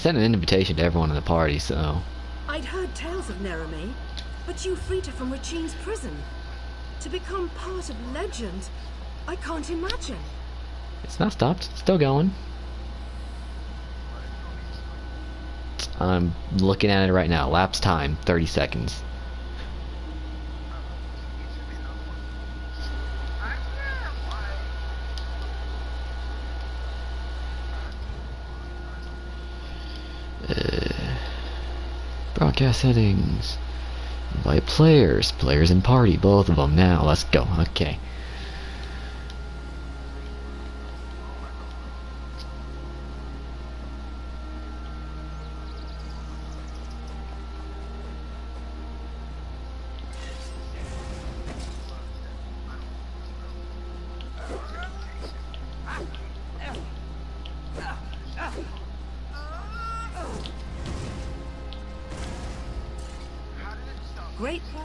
sent an invitation to everyone in the party, so... I'd heard tales of Nerame, but you freed her from Rachine's prison. To become part of legend, I can't imagine. It's not stopped. It's still going. I'm looking at it right now. Lapse time, 30 seconds. Broadcast settings. Invite players. Players and party. Both of them now. Let's go. Okay. Great play.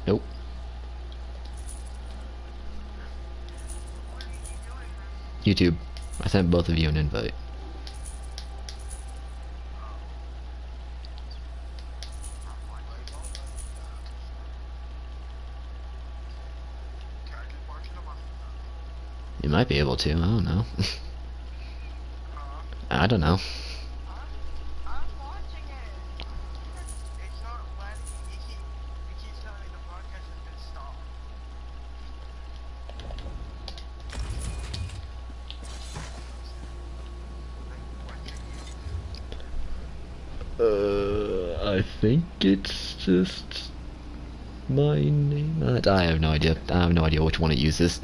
Nope. YouTube. I sent both of you an invite. You might be able to, I don't know. I don't know. I'm watching it. It's not letting me. It keeps telling me the podcast has been stopped. I think it's just my name. I have no idea. I have no idea which one it uses.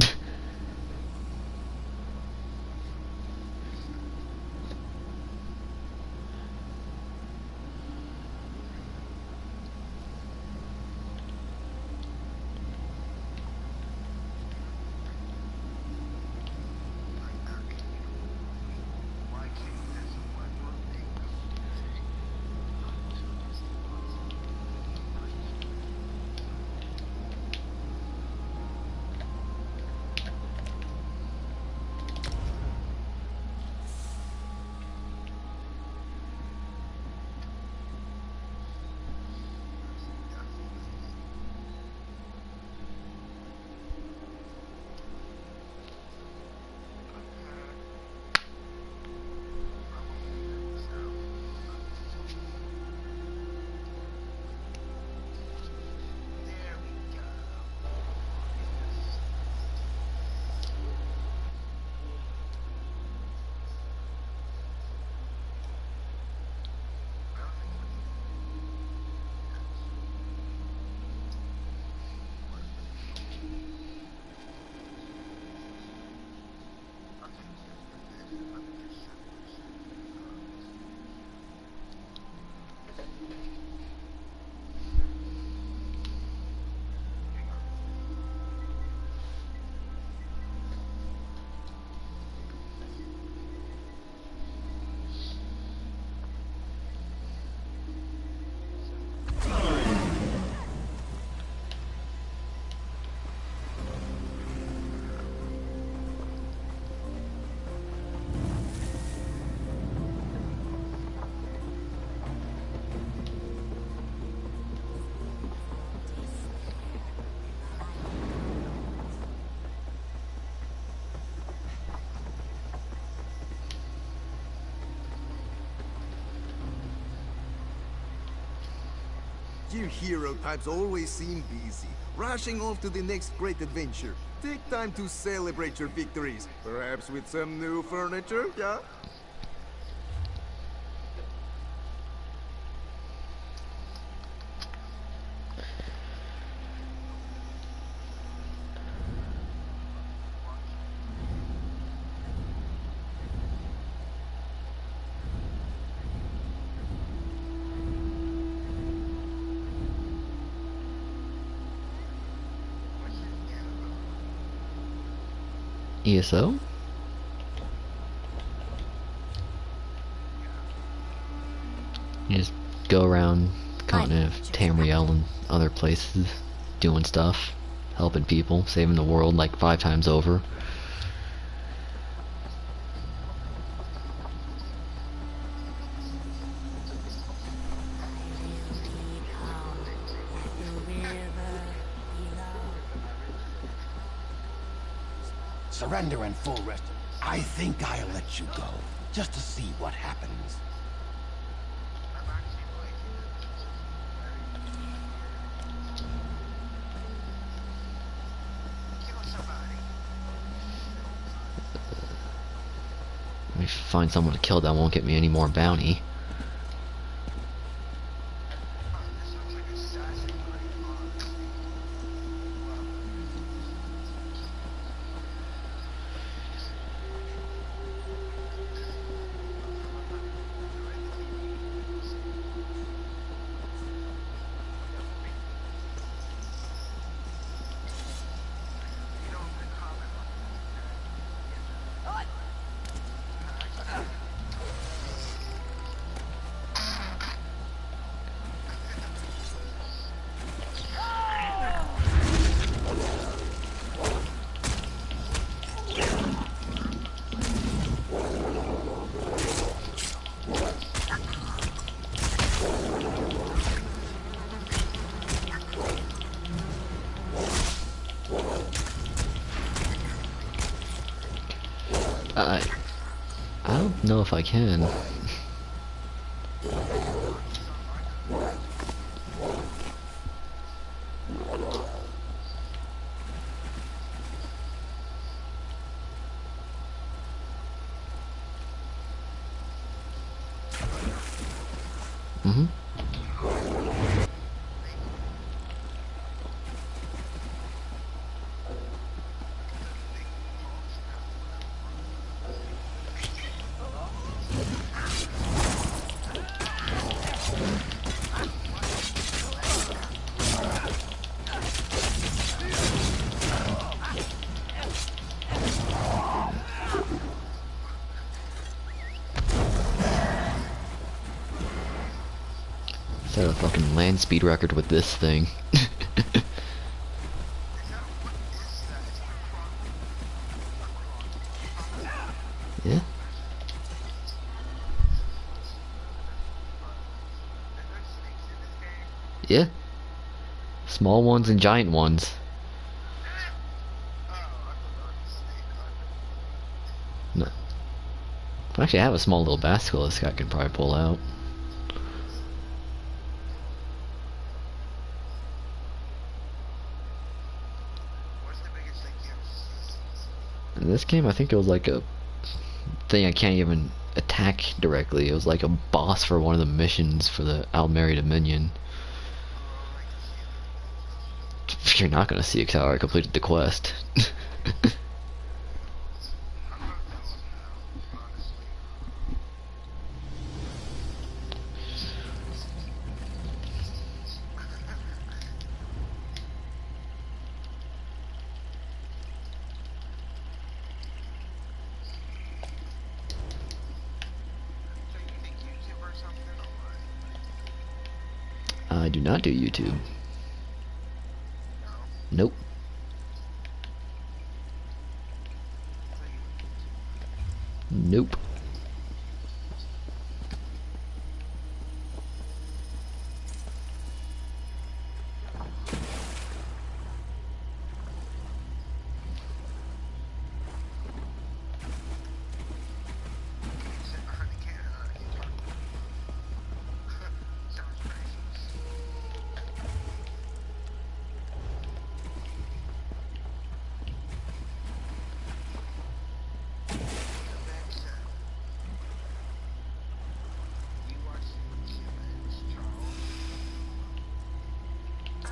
You hero types always seem busy, rushing off to the next great adventure. Take time to celebrate your victories, perhaps with some new furniture, yeah? ESO? You just go around continent of Tamriel and other places, doing stuff, helping people, saving the world like 5 times over. Surrender and full rest. I think I'll let you go, just to see what happens. I'm actually going to kill somebody. Let me find someone to kill that won't get me any more bounty. Oh, this looks like Assassin's Creed Odyssey. I don't know if I can. Mm-hmm. Set a fucking land speed record with this thing. Yeah. Yeah. Small ones and giant ones. No. Actually, I have a small little basilisk this guy can probably pull out. In this game, I think it was like a thing I can't even attack directly. It was like a boss for one of the missions for the Almeri Dominion. You're not gonna see it 'cause I already completed the quest. I do not do YouTube. Nope. Nope.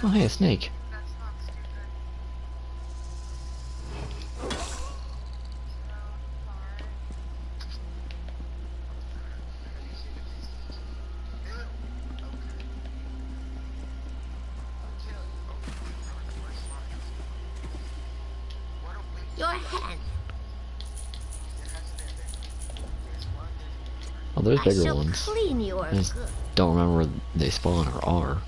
Oh, hey, a snake. Your hand. Oh, there's I bigger shall ones. clean your I just goods. don't remember where they spawn or are.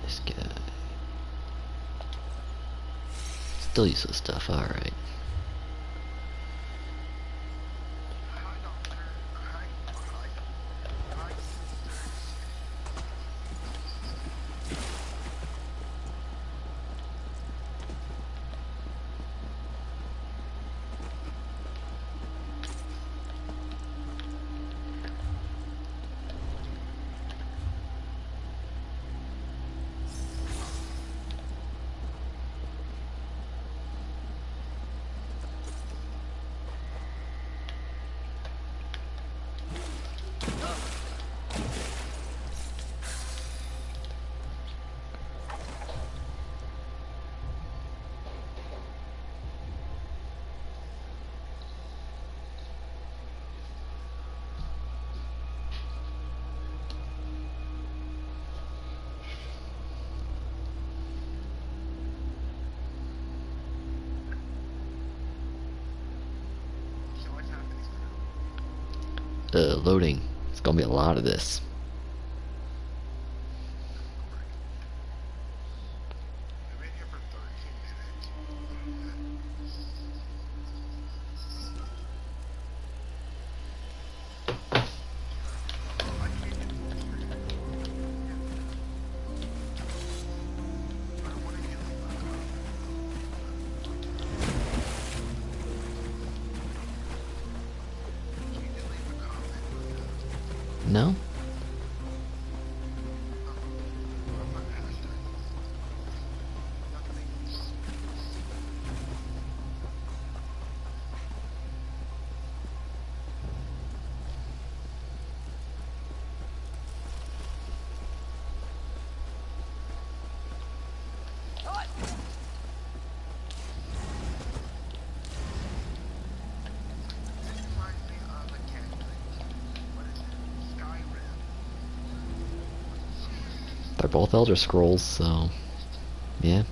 This guy. Still useless stuff, alright. Loading. It's gonna be a lot of this. No? They're both Elder Scrolls, so yeah.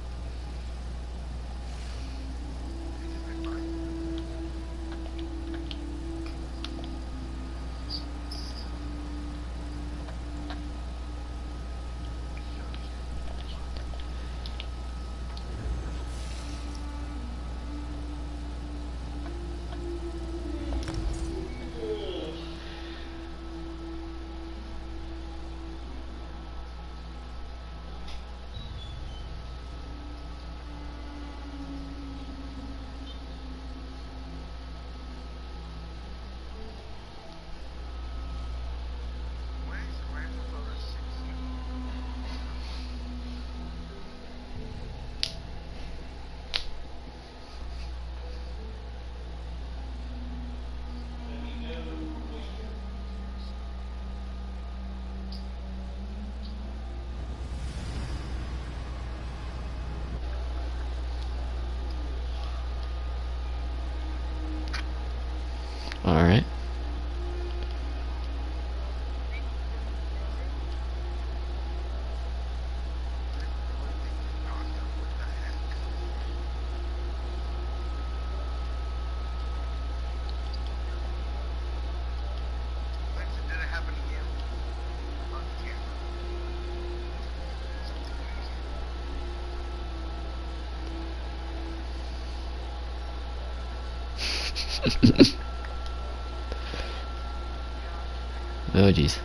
Oh jeez.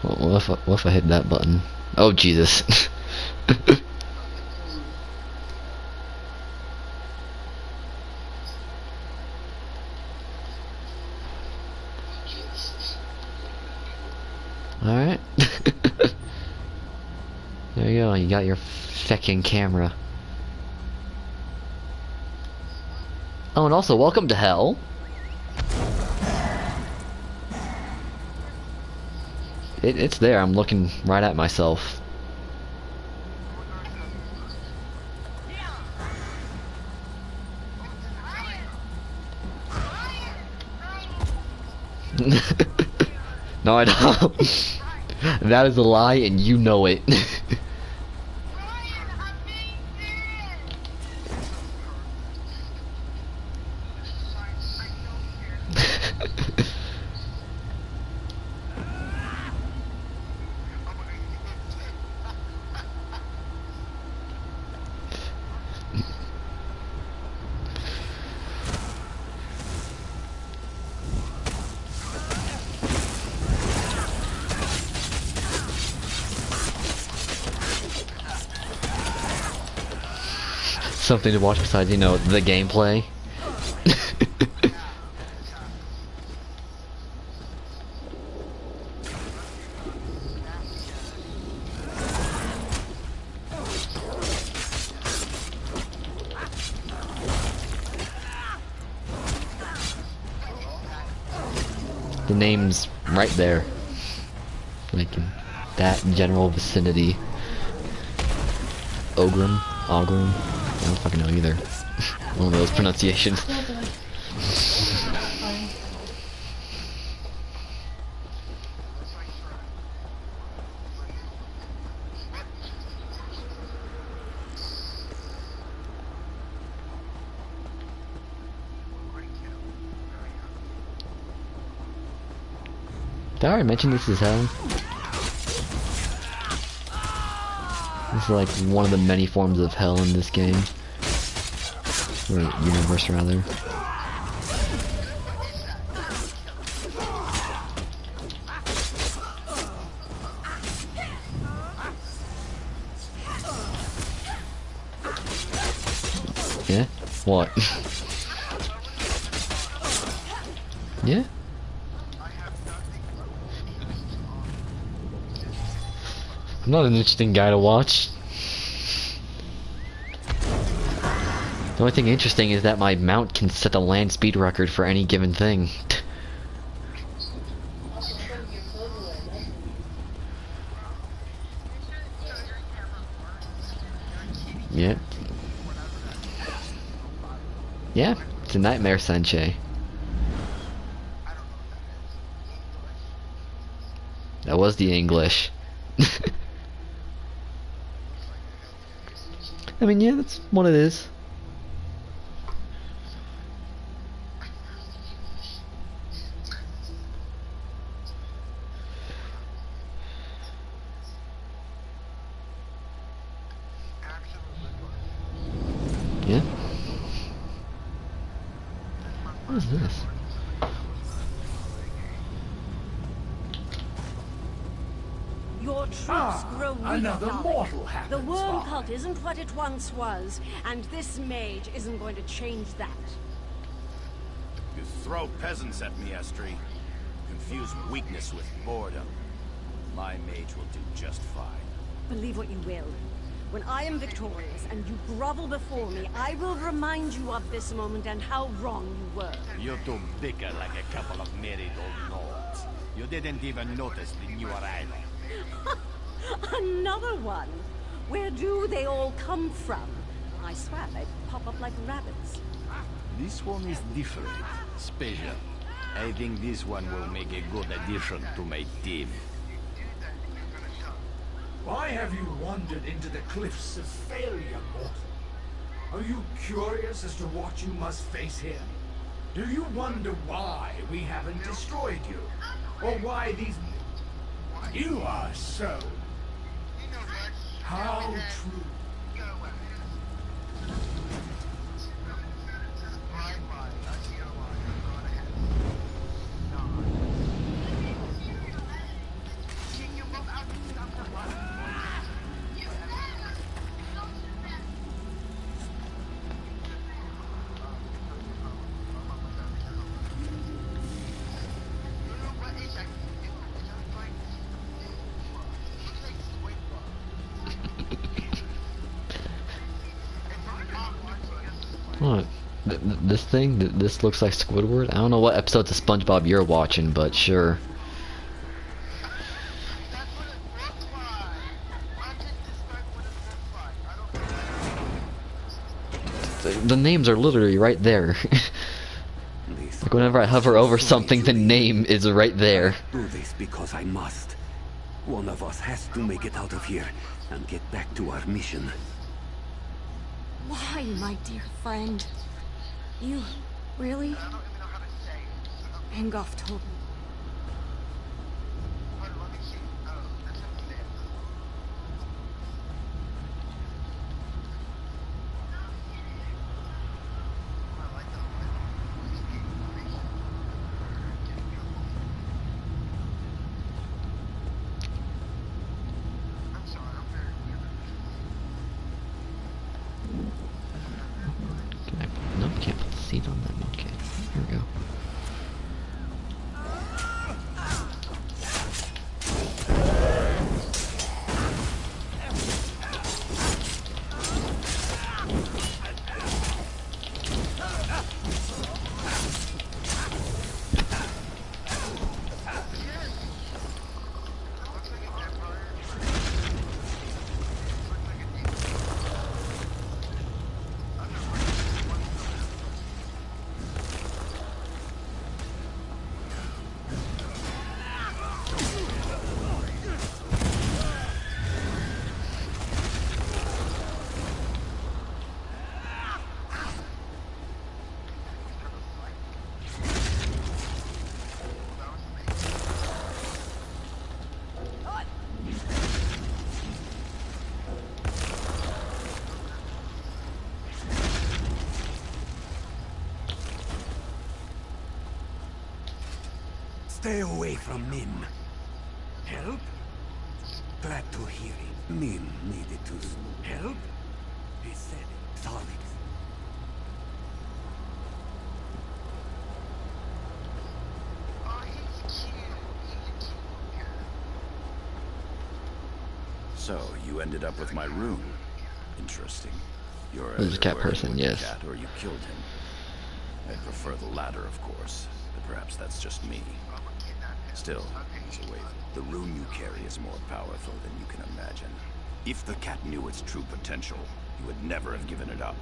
What if I hit that button? Oh Jesus. Alright. There you go, you got your feckin' camera. Oh, and also, welcome to hell. It's there, I'm looking right at myself. No, I don't. That is a lie, and you know it. Something to watch besides, you know, the gameplay. The name's right there. Like in that general vicinity. Ogrim? Ogrim? I don't fucking know either. One of those pronunciations. Did I already mention this is hell? This is like one of the many forms of hell in this game. Or universe, rather. Yeah? What? Yeah? I'm not an interesting guy to watch. The only thing interesting is that my mount can set the land speed record for any given thing. Yeah. Yeah, it's a nightmare, Sensei. That was the English. I mean, yeah, that's what it is. Yeah? What is this? Your troops grow weak, another darling. mortal happens The worm by. cult isn't what it once was, and this mage isn't going to change that. You throw peasants at me, Estri. Confuse weakness with boredom. My mage will do just fine. Believe what you will. When I am victorious and you grovel before me, I will remind you of this moment and how wrong you were. You two bicker like a couple of married old lords. You didn't even notice the new arrival. Another one? Where do they all come from? I swear they pop up like rabbits. This one is different, special. I think this one will make a good addition to my team. Why have you wandered into the cliffs of failure, mortal? Are you curious as to what you must face here? Do you wonder why we haven't destroyed you? Or why these... You are so... How true. This thing, this looks like Squidward. I don't know what episodes of SpongeBob you're watching, but sure. That's what it looks like. I can describe what it looks like. I don't. The names are literally right there. Like whenever I hover over something, the name is right there. Do this because I must. One of us has to make it out of here and get back to our mission. Why, my dear friend? You really? I don't even know how to say it. Engoff told me. Hold on, let me see. Oh, that's upstairs. I like that one. I'm sorry, I'm very weird. Can I, no, can't put the seat on them. Okay, here we go. Stay away from Mim. Help? Glad to hear it. Mim needed to help. He said it. Sorry. Oh, he's cute. He's a cute cat. So, you ended up with my rune. Interesting. You're Who's the cat either working person? with the Yes. cat or you killed him. I'd prefer the latter, of course, but perhaps that's just me. Still, as a way, the rune you carry is more powerful than you can imagine. If the cat knew its true potential, you would never have given it up.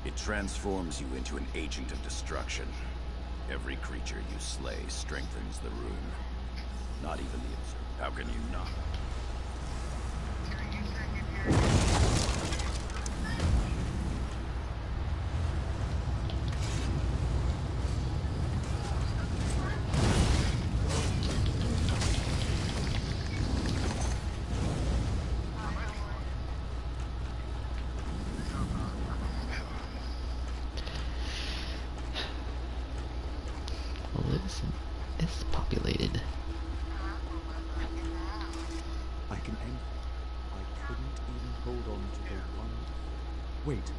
It transforms you into an agent of destruction. Every creature you slay strengthens the rune. Not even the... How can you not? Well, it's populated. I can end. I couldn't even hold on to the one. Wait.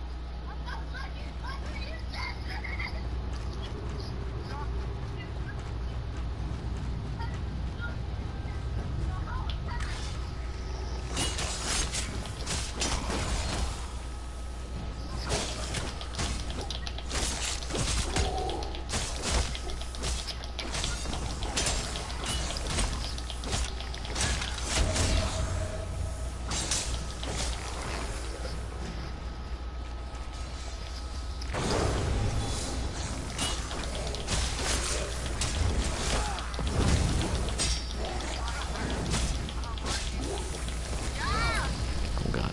Oh god.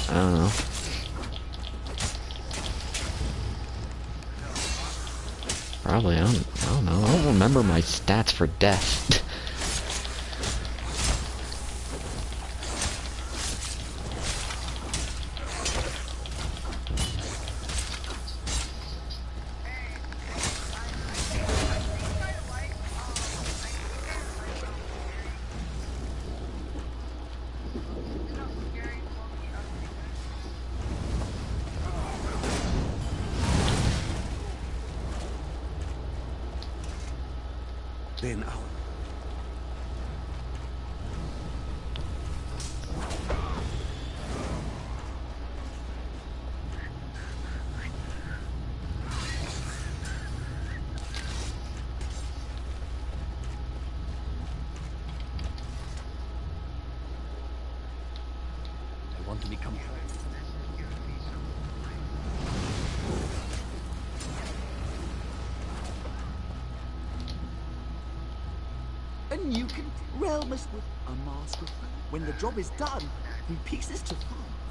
I don't know. Probably, I don't know. I don't remember my stats for death. Then our... I want to become... And you can realm us with a master. When the job is done, 3 pieces to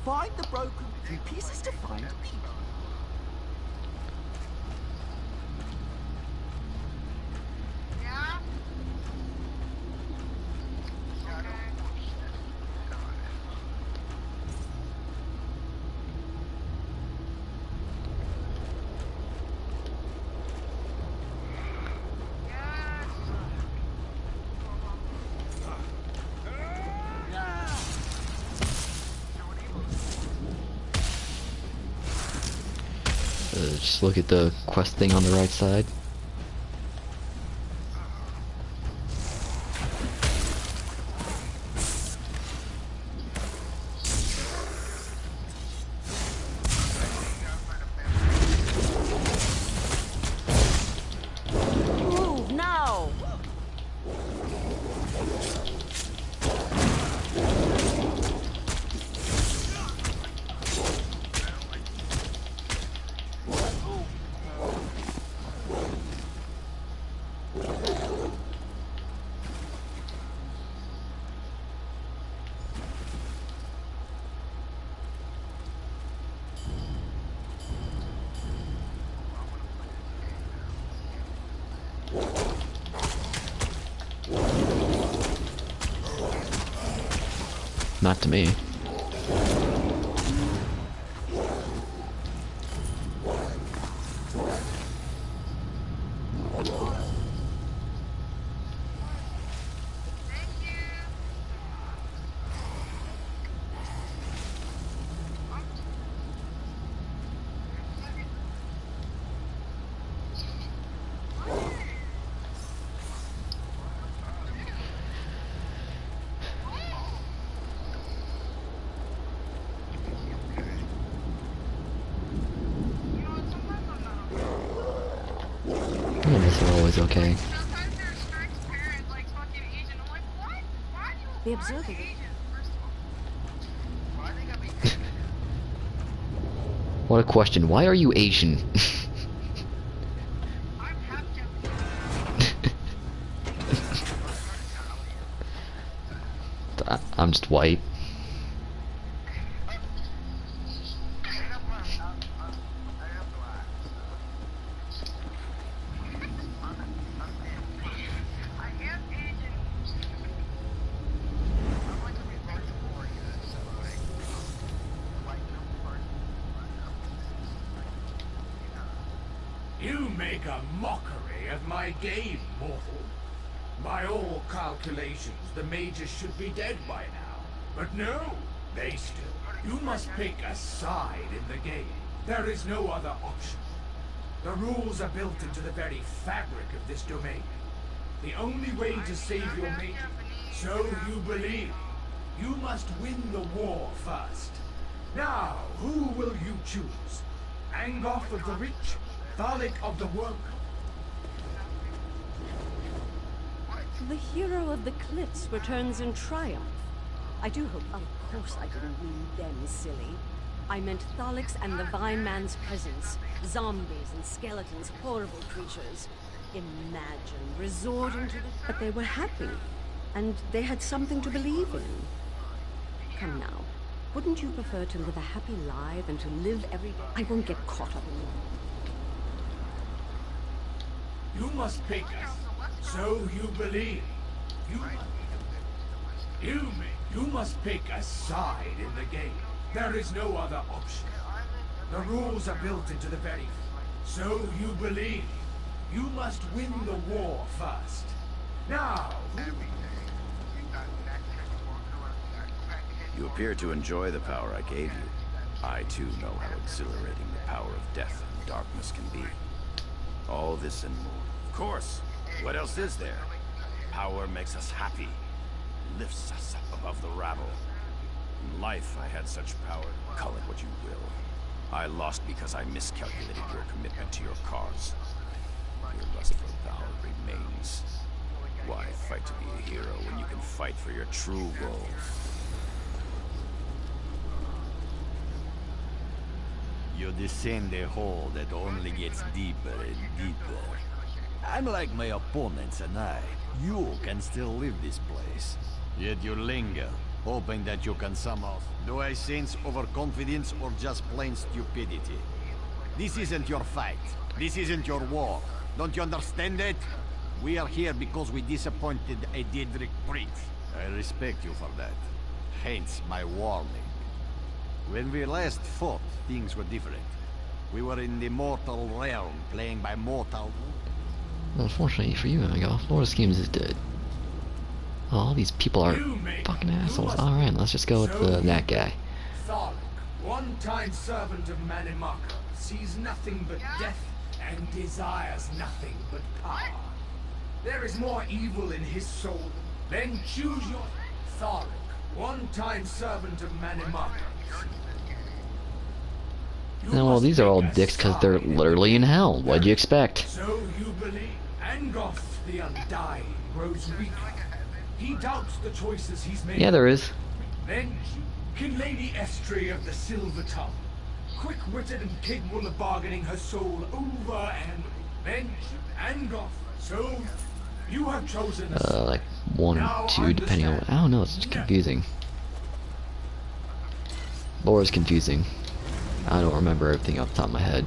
find the broken, 3 pieces to find me. Yeah? Just look at the quest thing on the right side. Move now! Not to me. Yeah, these are always okay. Sometimes their strict parents like fucking Asian. I'm like, what? Why do you The observer. Asian? First of all. Why they gotta be Asian? What a question. Why are you Asian? I'm half Japanese. I'm just white. You make a mockery of my game, mortal. By all calculations, the mages should be dead by now. But no, they still. You must pick a side in the game. There is no other option. The rules are built into the very fabric of this domain. The only way to save your mate, so you believe, you must win the war first. Now, who will you choose? Angoth of the rich? Thalik of the work? The hero of the cliffs returns in triumph. I do hope... Of course I didn't mean them, silly. I meant Thalik's and the Vine Man's peasants. Zombies and skeletons, horrible creatures. Imagine resorting to the... But they were happy. And they had something to believe in. Come now. Wouldn't you prefer to live a happy life than to live every day? I won't get caught up in it. You must pick us. So you believe. You must pick a side in the game. There is no other option. The rules are built into the very... So you believe. You must win the war first. Now... You appear to enjoy the power I gave you. I too know how exhilarating the power of death and darkness can be. All this and more. Of course. What else is there? Power makes us happy, lifts us up above the rabble. In life, I had such power. Call it what you will. I lost because I miscalculated your commitment to your cause. Your lust for power remains. Why fight to be a hero when you can fight for your true goal? You descend a hole that only gets deeper and deeper. Unlike my opponents and I, you can still leave this place. Yet you linger, hoping that you can somehow... Do I sense overconfidence or just plain stupidity? This isn't your fight. This isn't your war. Don't you understand it? We are here because we disappointed a Daedric prince. I respect you for that. Hence my warning. When we last fought, things were different. We were in the mortal realm, playing by mortal... Unfortunately for you, Amigo, Florida Schemes is dead. Oh, all these people are fucking assholes. Alright, let's just go with that guy. Thark, one-time servant of Manimaka, sees nothing but death and desires nothing but power. There is more evil in his soul. Then choose your... Thark, one-time servant of Manimaka. No, well, these are all dicks because they're literally in hell. What'd you expect? So you believe Angoth the Undying grows weak. He doubts the choices he's made. Yeah, there is. Then King Lady Estri of the Silver Tongue, quick-witted and capable of bargaining her soul over and then Angoth. So you have chosen Like 1 or 2, depending on what. I don't know. It's confusing. Lore's confusing. I don't remember everything off the top of my head.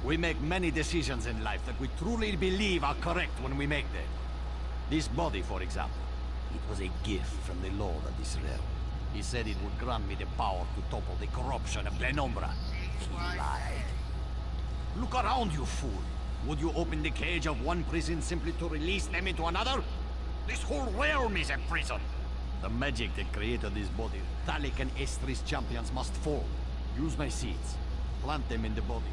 We make many decisions in life that we truly believe are correct when we make them. This body, for example, it was a gift from the Lord of this realm. He said it would grant me the power to topple the corruption of Glenumbra. He lied. Look around, you fool. Would you open the cage of one prison simply to release them into another? This whole realm is a prison. The magic that created this body, Thalik and Estri's champions must fall. Use my seeds. Plant them in the body.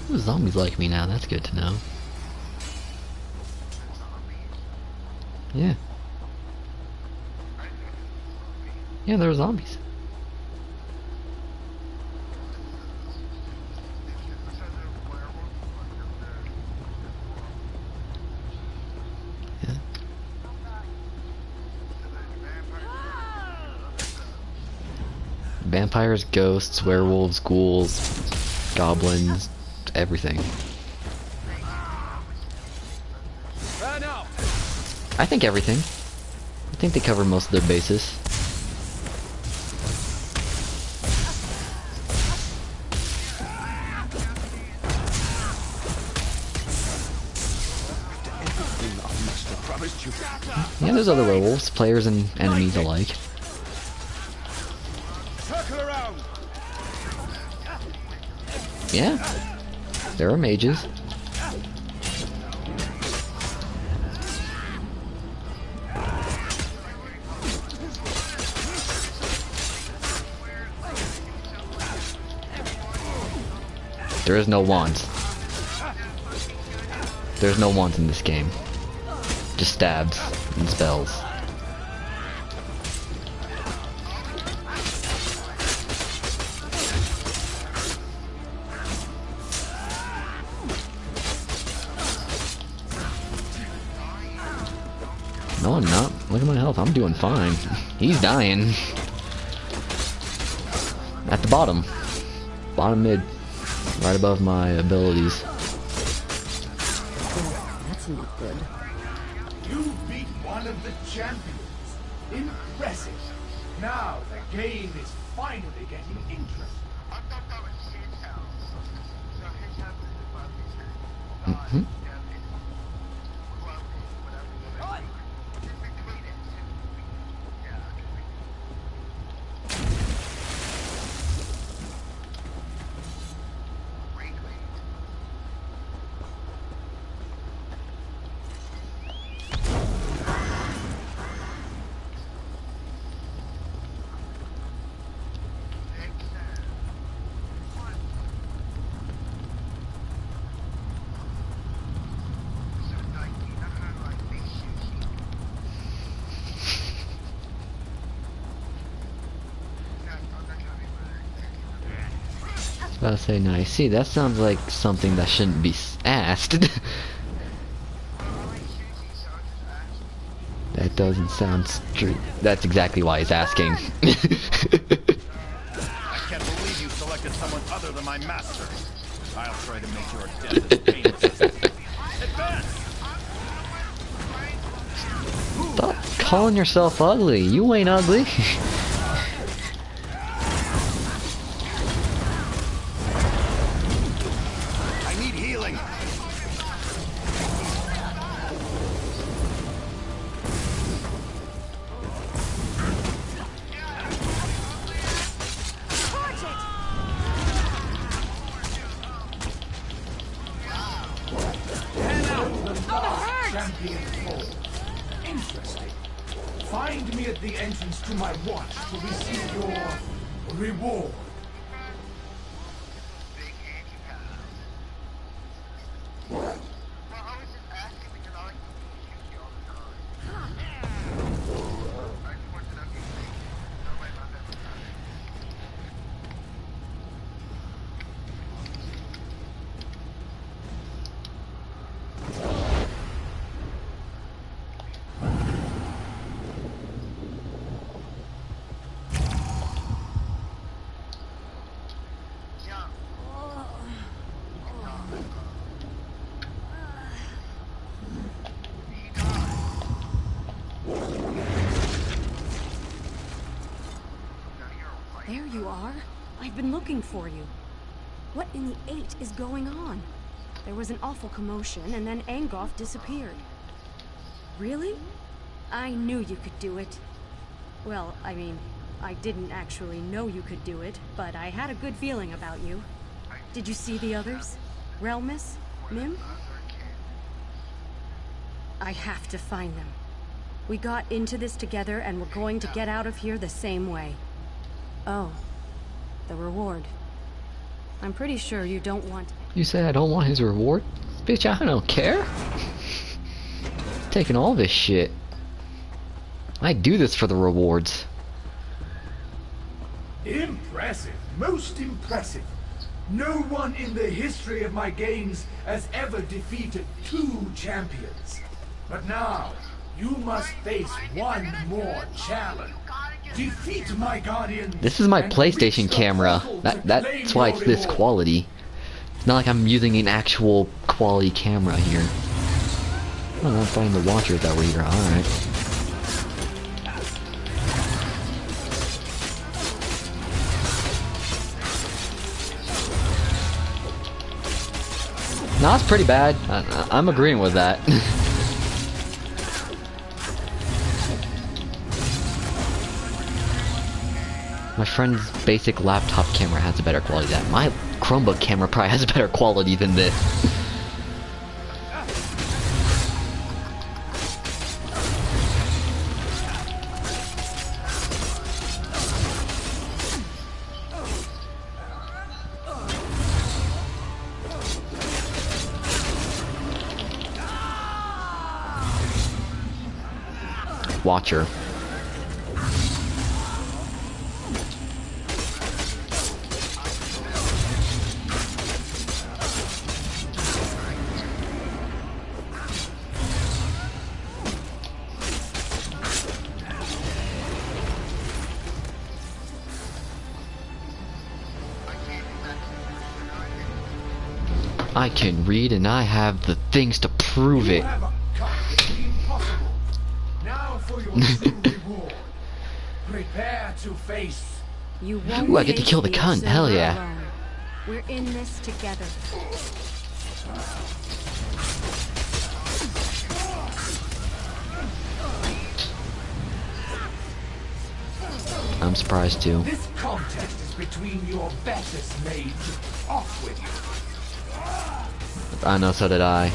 Ooh, zombies like me now, that's good to know. Yeah. Yeah, there were zombies. Yeah. Vampires, ghosts, werewolves, ghouls, goblins, everything. I think everything. I think they cover most of their bases. Yeah, there's other werewolves, players and enemies alike. Yeah, there are mages. There is no wands. There's no wands in this game. Just stabs and spells. No, I'm not. Look at my health. I'm doing fine. He's dying. At the bottom. Bottom mid. Right above my abilities. That's not good. You beat one of the champions. Impressive. Now the game is finally getting interesting. I thought that was his house. So his house is above his house. Mm-hmm. I was about to say, nice. See, that sounds like something that shouldn't be asked. That doesn't sound straight. That's exactly why he's asking. I can't believe you selected someone other than my master. I'll try to make your death as painless as Advance! Stop calling yourself ugly. You ain't ugly. I need healing. Champion 4. Interesting. Find me at the entrance to my watch to receive your reward. There you are. I've been looking for you. What in the 8 is going on? There was an awful commotion, and then Angoff disappeared. Really? I knew you could do it. Well, I mean, I didn't actually know you could do it, but I had a good feeling about you. Did you see the others? Relmus? Mim? I have to find them. We got into this together, and we're going to get out of here the same way. Oh, the reward. I'm pretty sure you don't want... You say I don't want his reward? Bitch, I don't care. Taking all this shit. I do this for the rewards. Impressive. Most impressive. No one in the history of my games has ever defeated 2 champions. But now, you must face one more challenge. Defeat my guardian. This is my PlayStation camera. That's why it's this quality. It's not like I'm using an actual quality camera here. Oh, I'm fighting the Watchers that were here. Alright. No, it's pretty bad. I'm agreeing with that. My friend's basic laptop camera has a better quality than that. My Chromebook camera probably has a better quality than this. Watcher. I can read and I have the things to prove You it. have accomplished the impossible. Now for your true reward. Prepare to face. You won't Ooh, I get to face kill the me, cunt. Hell Silver, yeah. alone. We're in this together. I'm surprised too. This contest is between your bestest mage. Off with you. I know, so did I.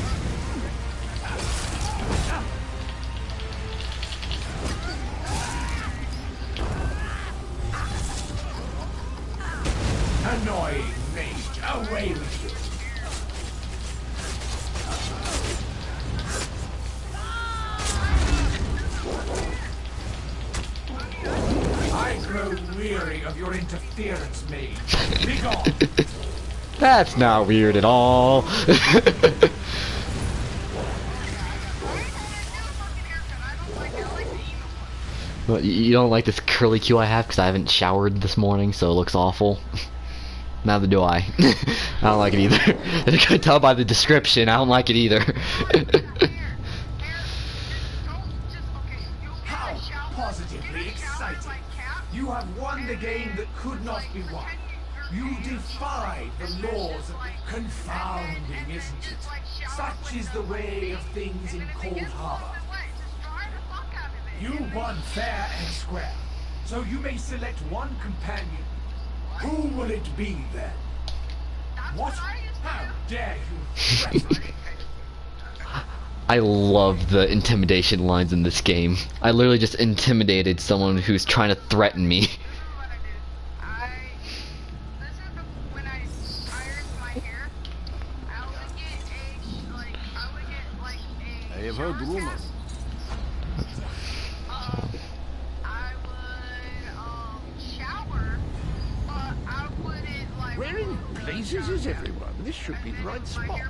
Annoying mage, away with you. I grow weary of your interference, mage. Be gone. That's not weird at all. What, you don't like this curly Q I have because I haven't showered this morning, so it looks awful? Neither do I. I don't like it either. As you can tell by the description, I don't like it either. How positively exciting. You have won the game that could not be won. You defy the laws of confounding, isn't it? Such is the way of things in Cold Harbor. You won fair and square, so you may select one companion. Who will it be then? What? How dare you threaten me? I love the intimidation lines in this game. I literally just intimidated someone who's trying to threaten me. I have heard rumors. Where in blazes is everyone? This should be the right spot.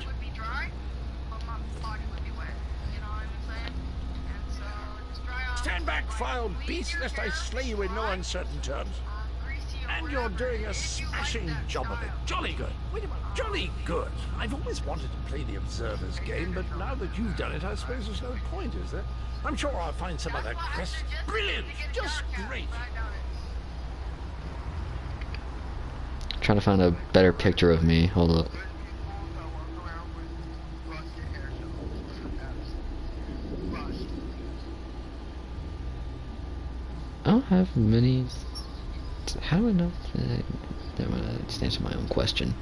Stand back, foul beast, lest I slay you in no uncertain terms. And you're doing a smashing job of it. Jolly good. Jolly good. I've always wanted to play the observer's game, but now that you've done it, I suppose there's no point, is there? I'm sure I'll find some other quest. Brilliant! Just great! Trying to find a better picture of me. Hold up. I don't have many. How do I know? I'm gonna just answer my own question.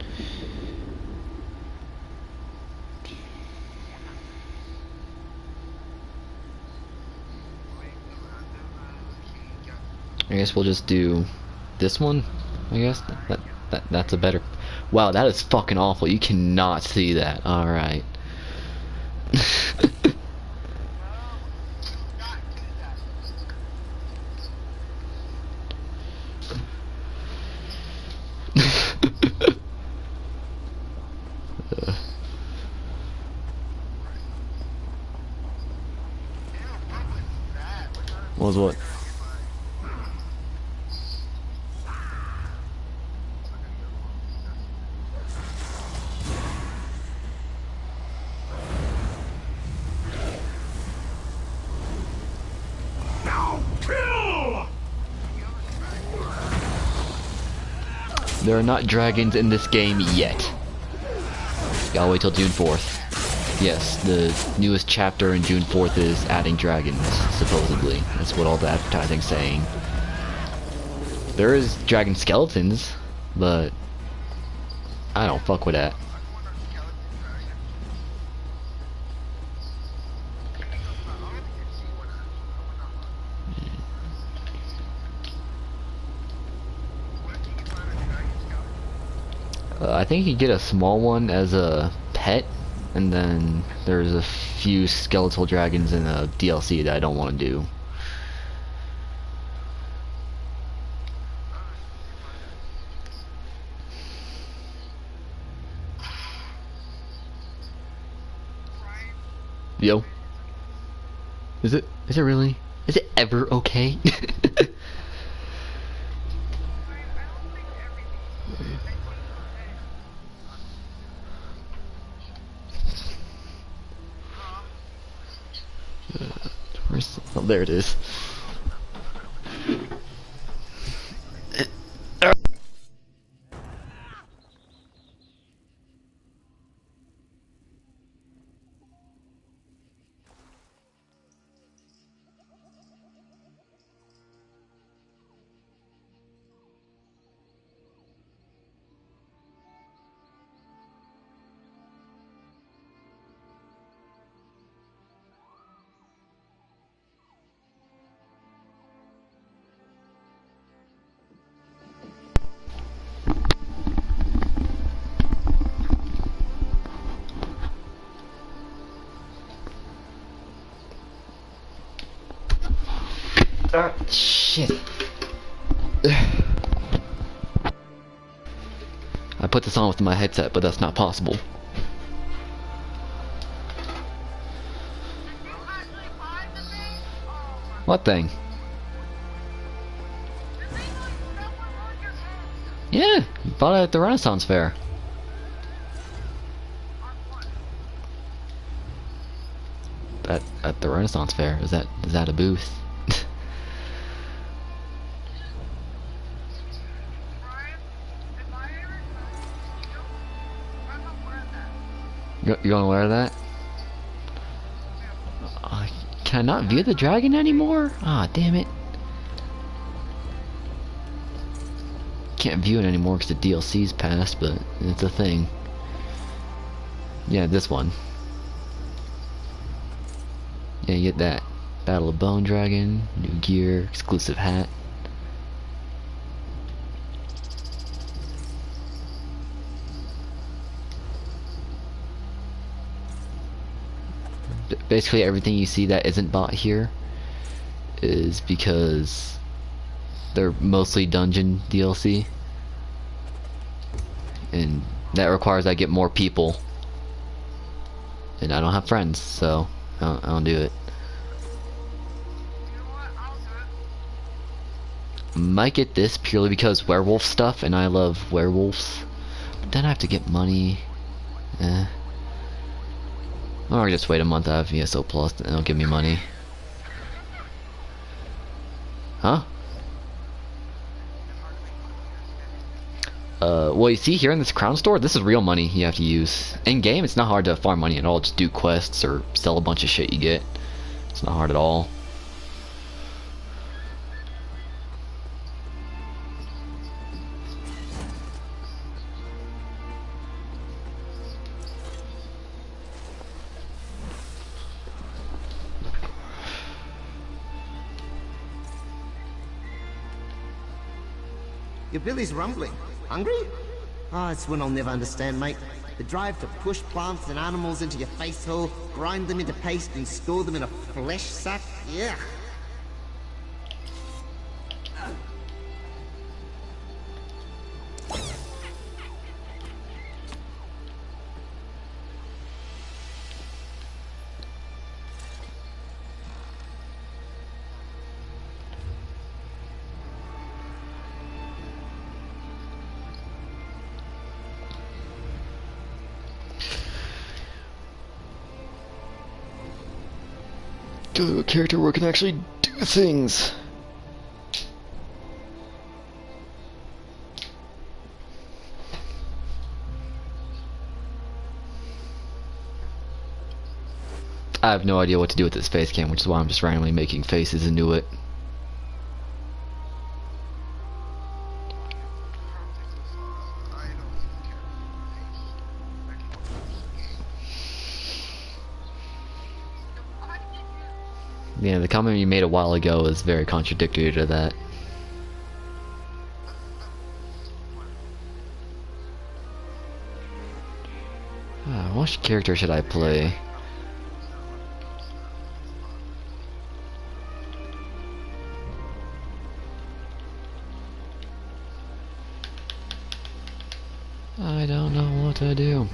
I guess we'll just do this one. I guess that's a better. Wow, that is fucking awful. You cannot see that. All right. What was what? There are not dragons in this game yet. Gotta wait till June 4th. Yes, the newest chapter in June 4th is adding dragons, supposedly. That's what all the advertising's saying. There is dragon skeletons, but I don't fuck with that. I think you get a small one as a pet, and then there's a few skeletal dragons in a DLC that I don't want to do. Yo. Is it really? Is it ever okay? Oh, there it is. Shit. I put this on with my headset, but that's not possible. What thing? Yeah, bought it at the Renaissance Fair. At the Renaissance Fair? Is that a booth? You wanna wear that? Can I not view the dragon anymore? Ah, damn it. Can't view it anymore because the DLC's passed, but it's a thing. Yeah, this one. Yeah, you get that. Battle of Bone Dragon, new gear, exclusive hat. Basically everything you see that isn't bought here is because they're mostly dungeon DLC, and that requires I get more people, and I don't have friends, so I don't do it. Might get this purely because werewolf stuff, and I love werewolves, but then I have to get money. Or just wait a month out of VSO Plus and it'll give me money. Huh? Well, you see here in this crown store, this is real money you have to use. In game, it's not hard to farm money at all. Just do quests or sell a bunch of shit you get. It's not hard at all. Your belly's rumbling. Hungry? Ah, it's one I'll never understand, mate. The drive to push plants and animals into your face hole, grind them into paste and store them in a flesh sack. Yeah. A character where I can actually do things. I have no idea what to do with this face cam, which is why I'm just randomly making faces into it. Yeah, the comment you made a while ago is very contradictory to that. Which character should I play? I don't know what to do.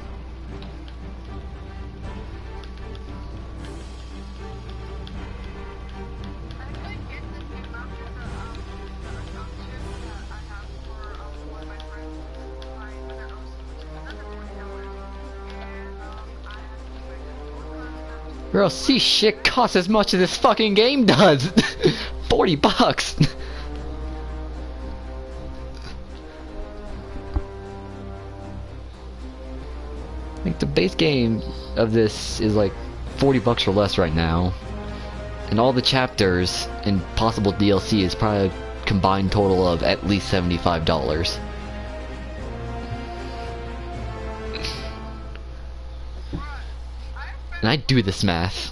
Girl, see shit costs as much as this fucking game does. $40. Like the base game of this is like $40 or less right now, and all the chapters and possible DLC is probably a combined total of at least $75. And I do this math.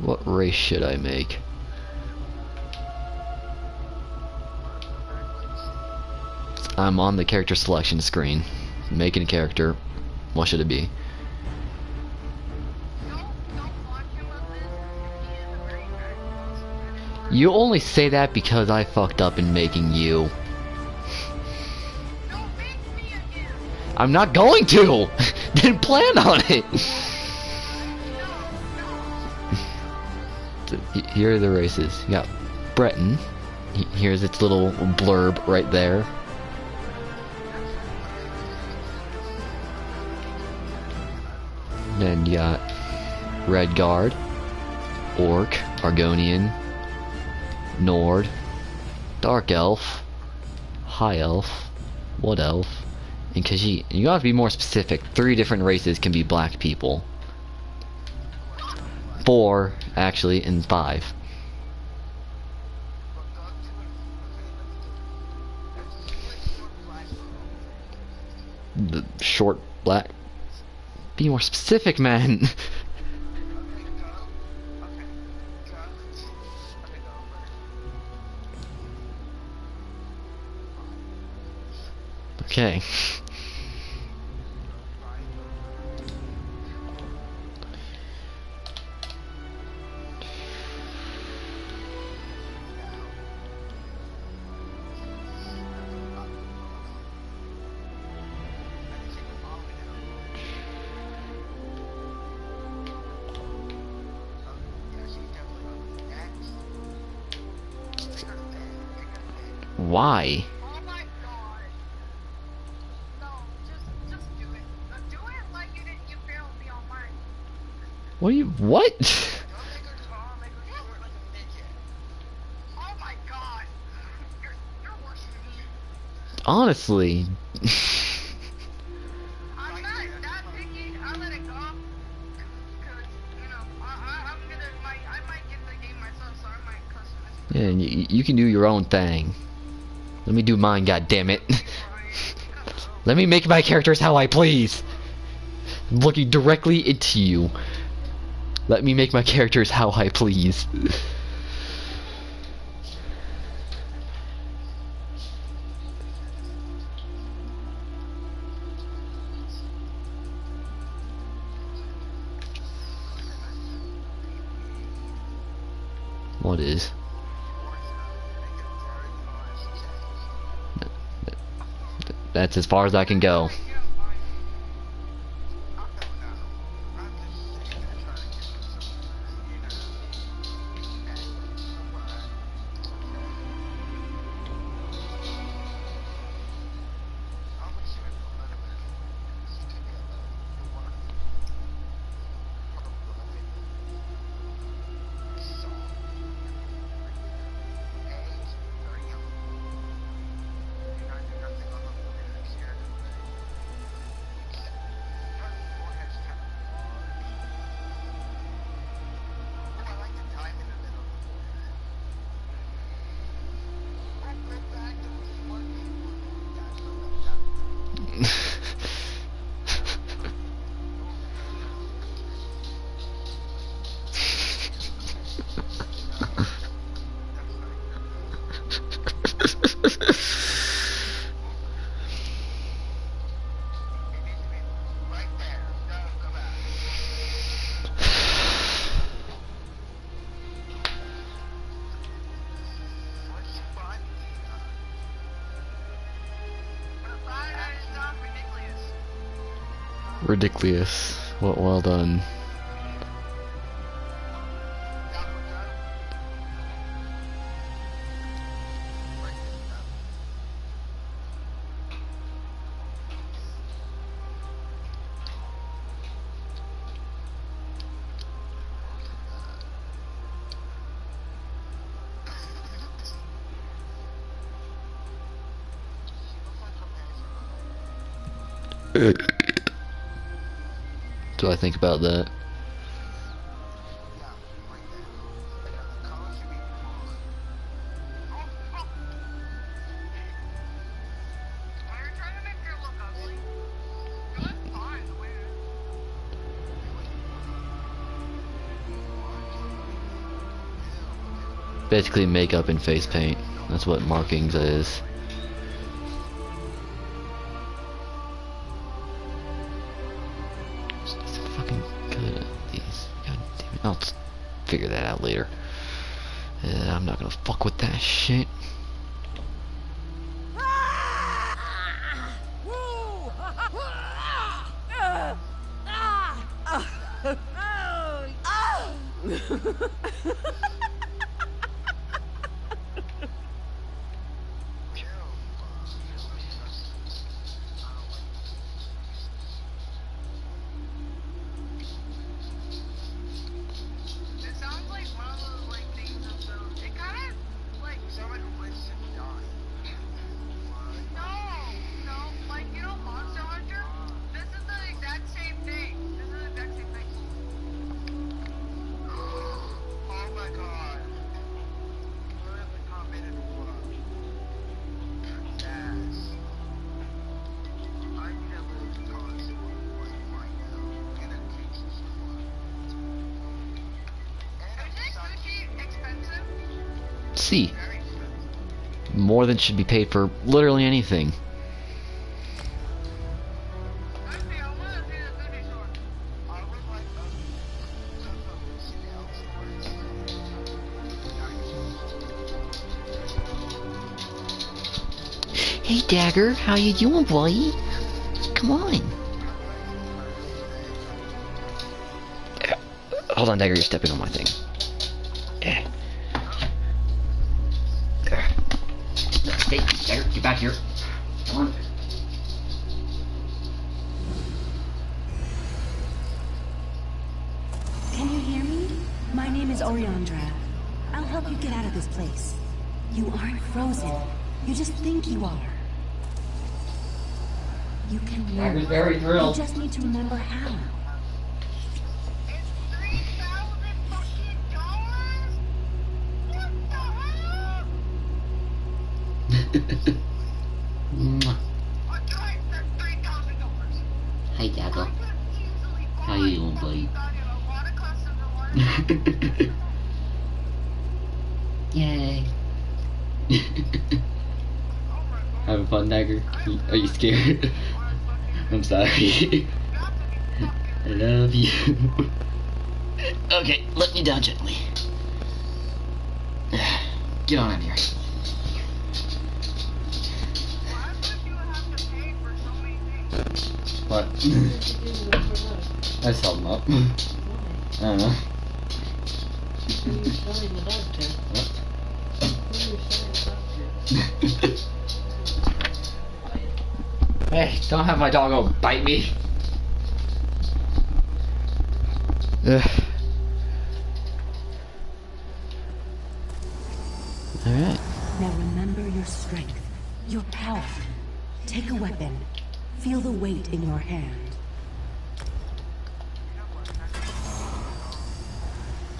What race should I make? I'm on the character selection screen. Making a character. What should it be? You only say that because I fucked up in making you. I'm not going to! Didn't plan on it! Here are the races. You got Breton. Here's its little blurb right there. Then you got Redguard, Orc, Argonian, Nord, Dark Elf, High Elf, Wood Elf, and Khajiit. And you gotta be more specific. 3 different races can be black people. 4, actually, and 5. The short black. Be more specific, man. Okay. Why? Oh my god. No, just do it. Do it like you failed me on mine. What are you? What? Don't make her tall, make her short like a midget. Oh my god. You're worse than me. Honestly. I'm not that picky. I let it go. Cause, you know, I might get the game myself, so I might customize it. Yeah, and you can do your own thing. Let me do mine, goddammit. Let me make my characters how I please. I'm looking directly into you. Let me make my characters how I please. What is? That's as far as I can go. Ridiculous. Well done. What do I think about that? Basically makeup and face paint. That's what markings is. It's fucking good at these. God damn it. I'll figure that out later. I'm not gonna fuck with that shit. C. More than should be paid for literally anything. Hey Dagger, how you doing, boy? Come on. Hold on, Dagger, you're stepping on my thing. Hey, Dagger, get back here. Come on. Can you hear me? My name is Oriandra. I'll help you get out of this place. You aren't frozen. You just think you are. You can move. Dagger's very thrilled. You just need to remember how. Hey Dagger. How you doing, buddy? Yay. Having fun, Dagger? Are you scared? I'm sorry. I love you. Okay, let me down gently. Get on in here. What? I saw them up. I don't know. Hey, don't have my doggo bite me. Alright. Now remember your strength. You're powerful. Take a weapon. Feel the weight in your hand.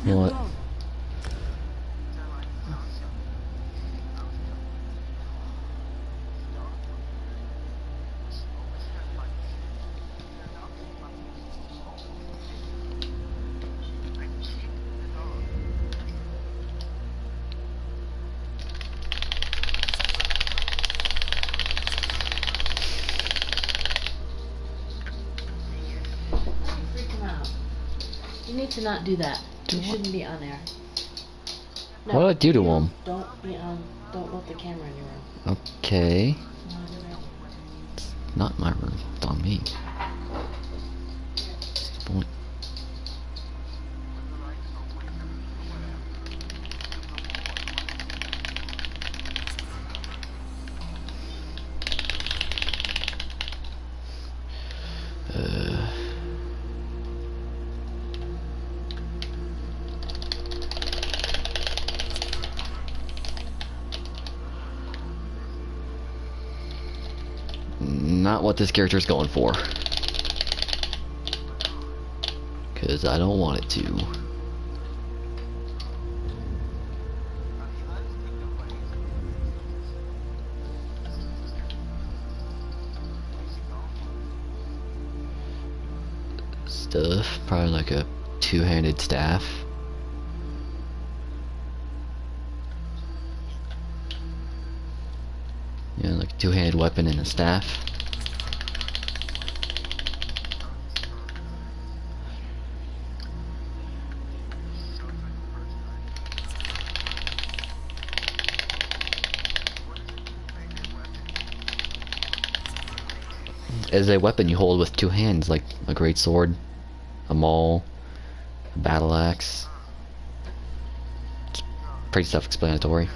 What? You need to not do that. You shouldn't be on air. No, What did I do to him? Don't be on. Don't let the camera in your room. Okay. Not in your room. Not my room. It's on me. point. Not what this character's going for. Because I don't want it to. Stuff. Probably like a two-handed staff. Yeah, like a two-handed weapon and a staff. As a weapon you hold with two hands, like a great sword, a maul, a battle axe. It's pretty self-explanatory.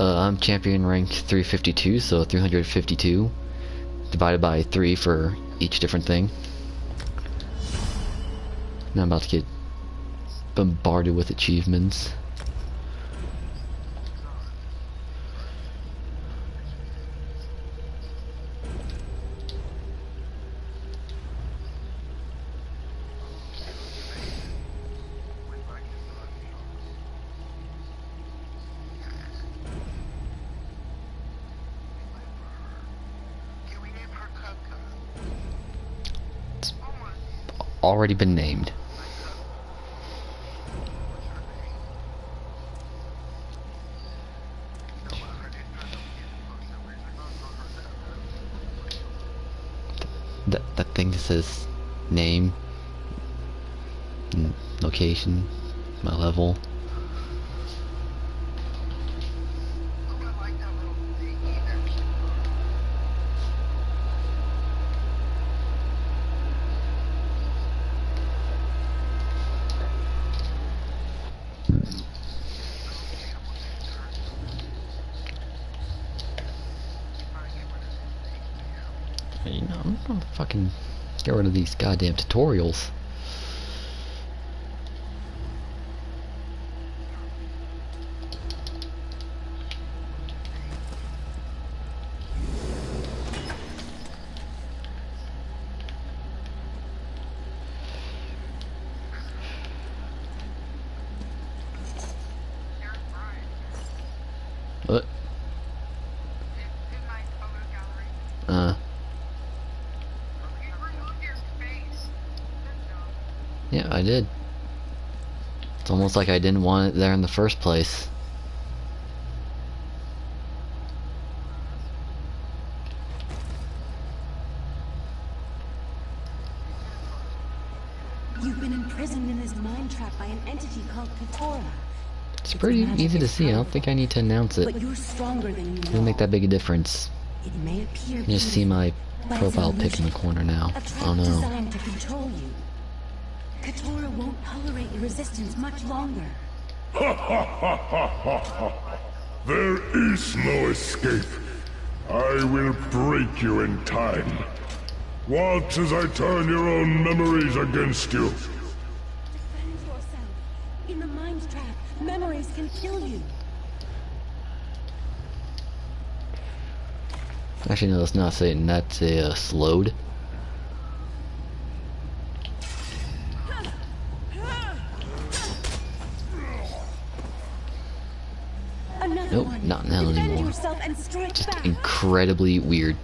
I'm champion rank 352, so 352 divided by 3 for each different thing. Now I'm about to get bombarded with achievements. Already been named. That thing that says name, location, my level. You know, I'm gonna fucking get rid of these goddamn tutorials. What? Yeah, I did. It's almost like I didn't want it there in the first place. You've been imprisoned in his mind trap by an entity called Katora. It's pretty easy to see. I don't think I need to announce it. But you're stronger than you know. Doesn't make that big a difference. It may appear You just see my profile pic in the corner now. Oh no. Designed to control you. Katora won't tolerate your resistance much longer. Ha ha ha ha ha ha! There is no escape. I will break you in time. Watch as I turn your own memories against you. Defend yourself. In the mind trap, memories can kill you. Actually, no, that's not Satan. That's a slowed. Nope, not now anymore. Just incredibly weird.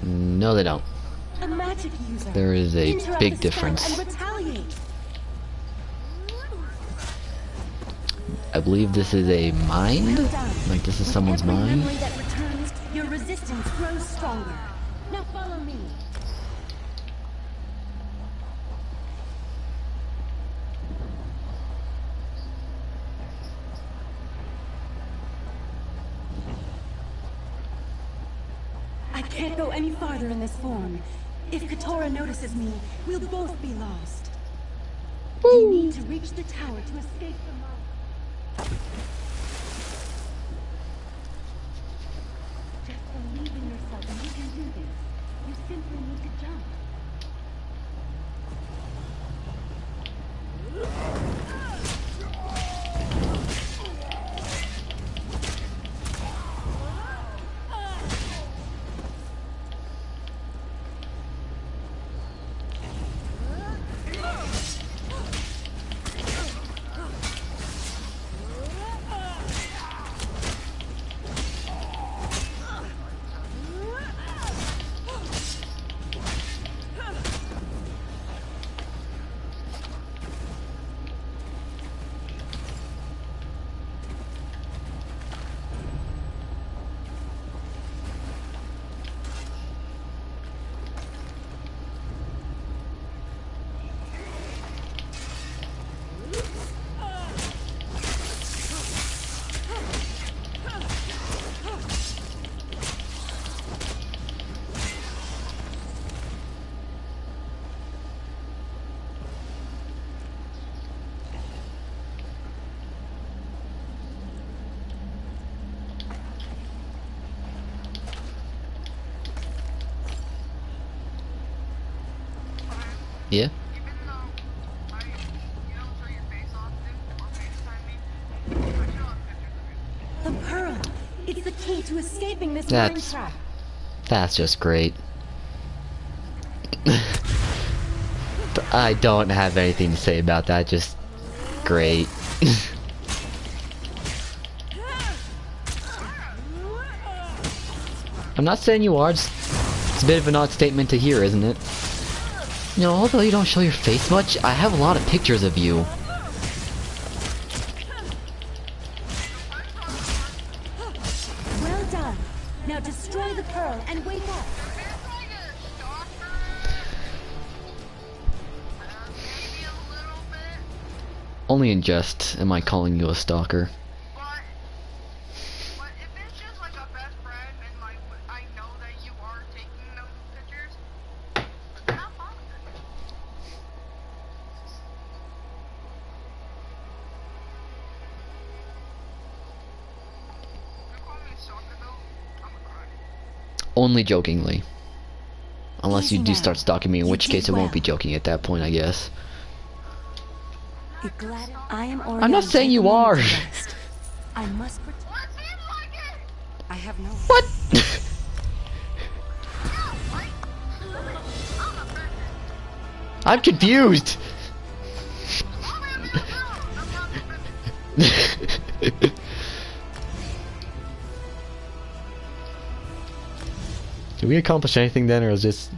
No, they don't. There is a big difference. I believe this is a mind? Like this is someone's mind? Your resistance grows stronger. Now follow me. I can't go any farther in this form. If Katora notices me, we'll both be lost. You need to reach the tower to escape the mine. Just believe in yourself and you can do this. You simply need to jump. Yeah? The pearl! It's the key to escaping this mine trap. That's just great. I don't have anything to say about that, just great. I'm not saying you are, it's a bit of an odd statement to hear, isn't it? You know, although you don't show your face much, I have a lot of pictures of you. Well done. Now destroy the pearl and wake up. Only in jest am I calling you a stalker. Only jokingly. Unless you do start stalking me, in which case I won't be joking at that point, I guess. I'm not saying you are. I must I have no. What? I'm confused. Did we accomplish anything then, or was this...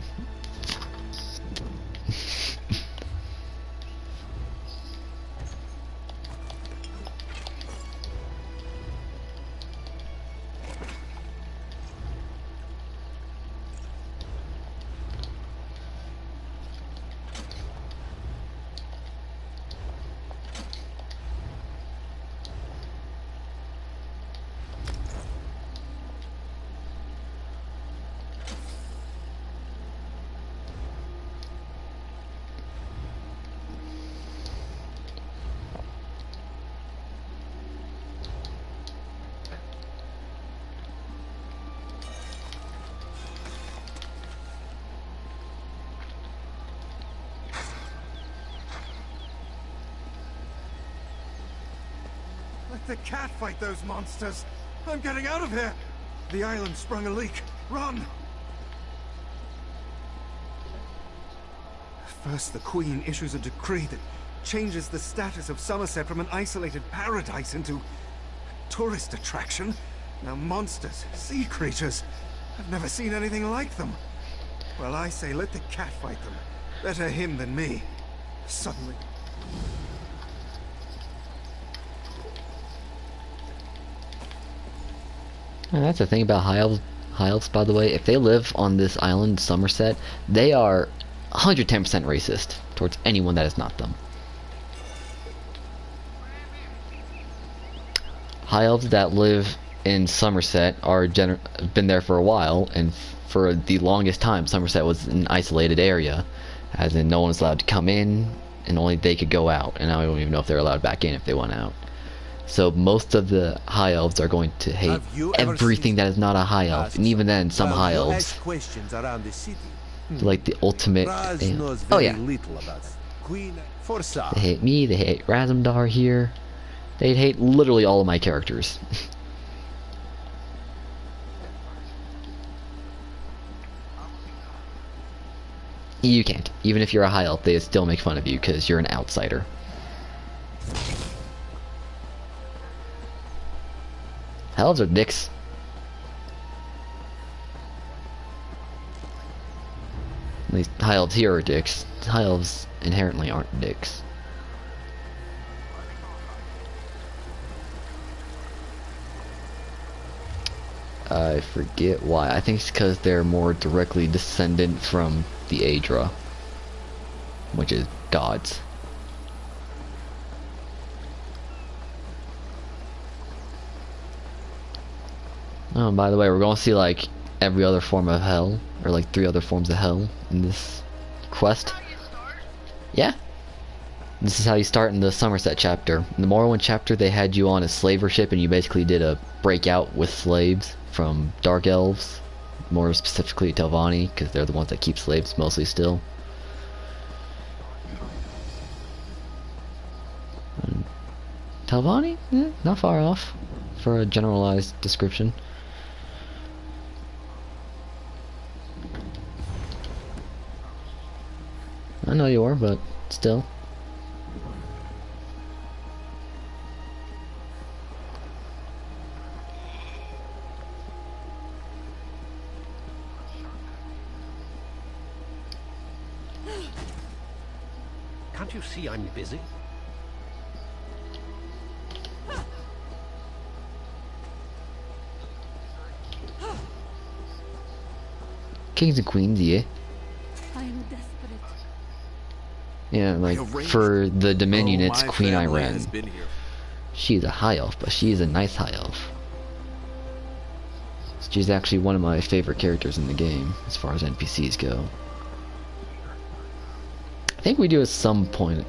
Let the cat fight those monsters. I'm getting out of here. The island sprung a leak. Run! First, the Queen issues a decree that changes the status of Somerset from an isolated paradise into a tourist attraction. Now monsters, sea creatures, I've never seen anything like them. Well, I say let the cat fight them. Better him than me. Suddenly. And that's the thing about high elves, by the way. If they live on this island, Somerset, they are 110% racist towards anyone that is not them. High elves that live in Somerset are been there for a while, and for the longest time Somerset was an isolated area, as in no one was allowed to come in and only they could go out, and I don't even know if they're allowed back in if they went out. So most of the high elves are going to hate everything that is not a high elf, and even then some high elves like the ultimate oh yeah, they hate me, they hate Razumdar here, they hate literally all of my characters. You can't. Even if you're a high elf, they still make fun of you because you're an outsider. High elves are dicks. At least high elves here are dicks. High elves inherently aren't dicks. I forget why. I think it's because they're more directly descendant from the Aedra, which is gods. Oh, and by the way, we're going to see like every other form of hell, or like 3 other forms of hell in this quest. Yeah. This is how you start in the Somerset chapter. In the Morrowind chapter, they had you on a slaver ship, and you basically did a breakout with slaves from Dark Elves, more specifically Telvanni, because they're the ones that keep slaves mostly still. And Telvanni? Not far off for a generalized description. I know you are, but still. Can't you see I'm busy? Kings and queens, yeah. I am desperate. Yeah, like for the Dominion, it's Queen Irene. She's a high elf, but she is a nice high elf. She's actually one of my favorite characters in the game, as far as NPCs go. I think we do at some point,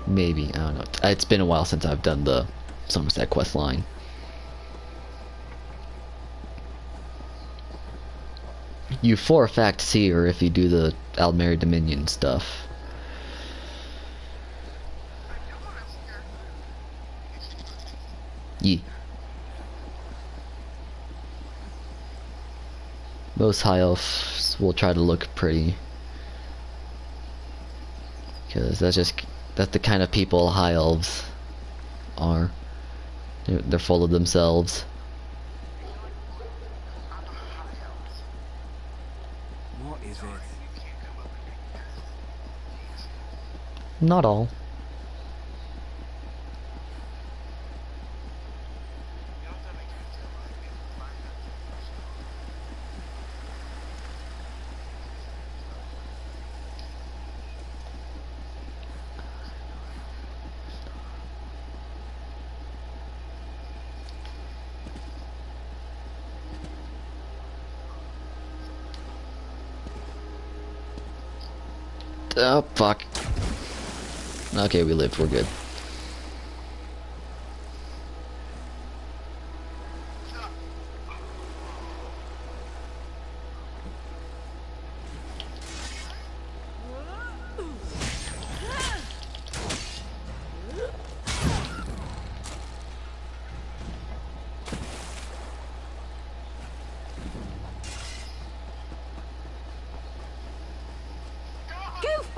maybe, I don't know. It's been a while since I've done the Somerset quest line. You for a fact see her if you do the Aldmeri Dominion stuff. Yeah. Most high elves will try to look pretty, because that's the kind of people high elves are. They're full of themselves. What is it? Not all. Oh, fuck. Okay, we lived. We're good.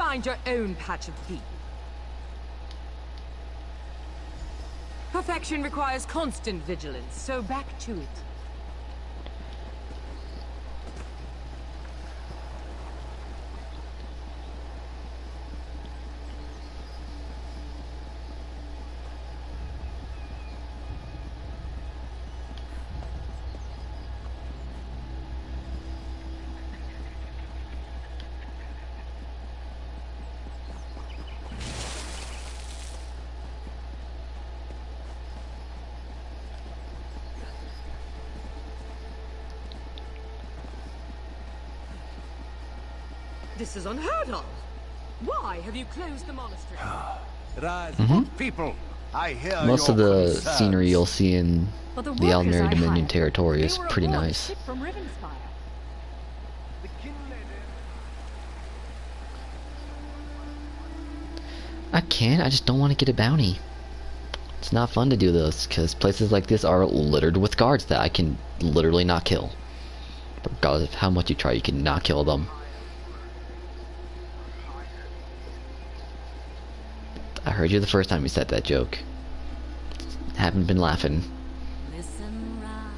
find your own patch of peace. Perfection requires constant vigilance, so back to it. This is unheard of. Why have you closed the monastery? People, I hear Most of your the concerns. scenery you'll see in But the the workers Aldenary I Dominion hired, territory they is were pretty aboard nice. ship from Rivenspire. I just don't want to get a bounty. It's not fun to do those, because places like this are littered with guards that I can literally not kill. Regardless of how much you try, you can not kill them. I heard you the first time you said that joke. Haven't been laughing. Listen round.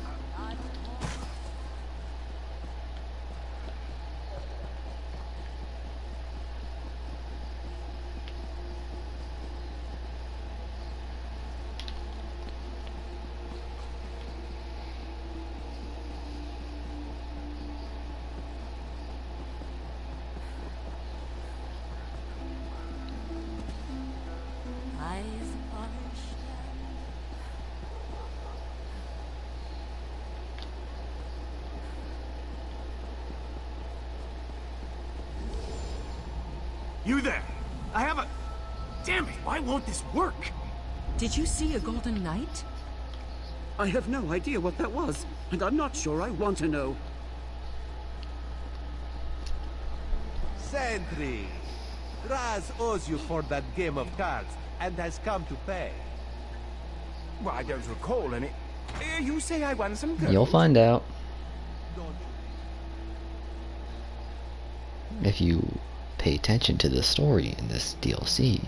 Eyes polished. You there! I have a... Damn it, why won't this work? Did you see a golden knight? I have no idea what that was, and I'm not sure I want to know. Sentry! Raz owes you for that game of cards, and has come to pay. Well, I don't recall any... you say I won some gold? You'll find out. If you pay attention to the story in this DLC.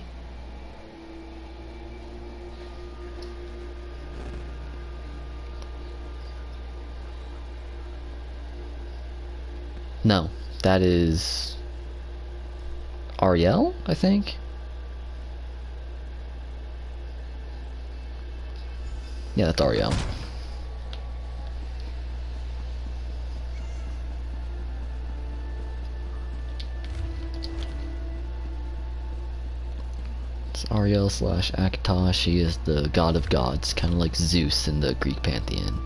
No, that is Ariel, I think. Yeah, that's Ariel. It's Ariel / Akatosh. She is the god of gods, kind of like Zeus in the Greek pantheon.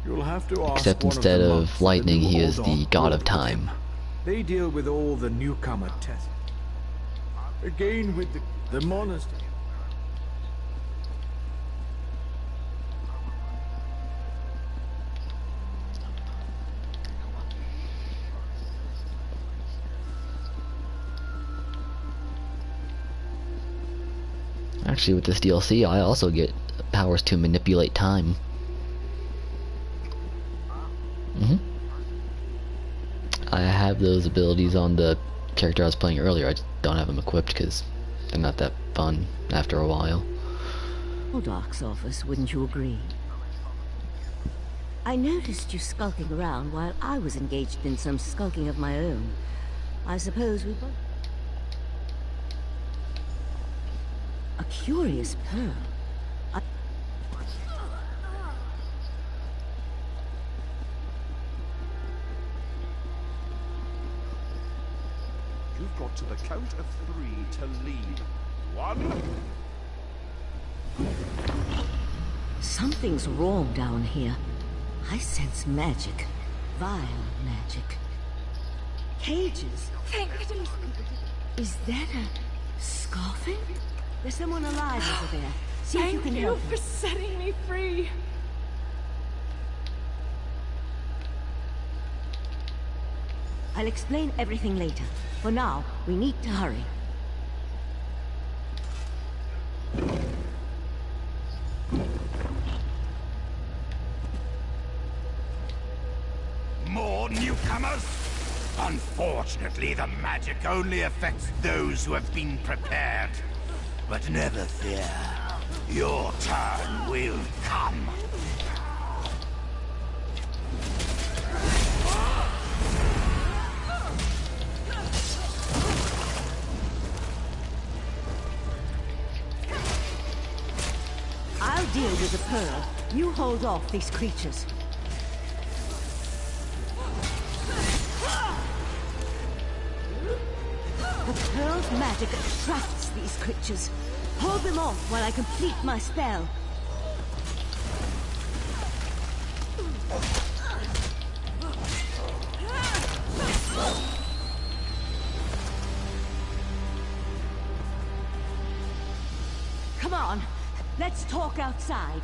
You'll have to ask Except one instead the of monks lightning, that he you is hold on the god of board. time. They deal with all the newcomer tests. Again with the monastery. Actually, with this DLC, I also get powers to manipulate time. I have those abilities on the character I was playing earlier. I just don't have them equipped because they're not that fun after a while. Well, Dark's office, wouldn't you agree? I noticed you skulking around while I was engaged in some skulking of my own. I suppose we both... A curious pearl. You've got to the count of 3 to leave. 1... Something's wrong down here. I sense magic. Vile magic. Cages. Thank goodness. Is that a scoffin? There's someone alive over there. See if you can help Thank me. you for setting me free. I'll explain everything later. For now, we need to hurry. More for newcomers? Unfortunately, the magic only affects those who have been prepared. But never fear, your turn will come. I'll deal with the pearl. You hold off these creatures. The pearl's magic attracts these creatures. Hold them off while I complete my spell. Come on, let's talk outside.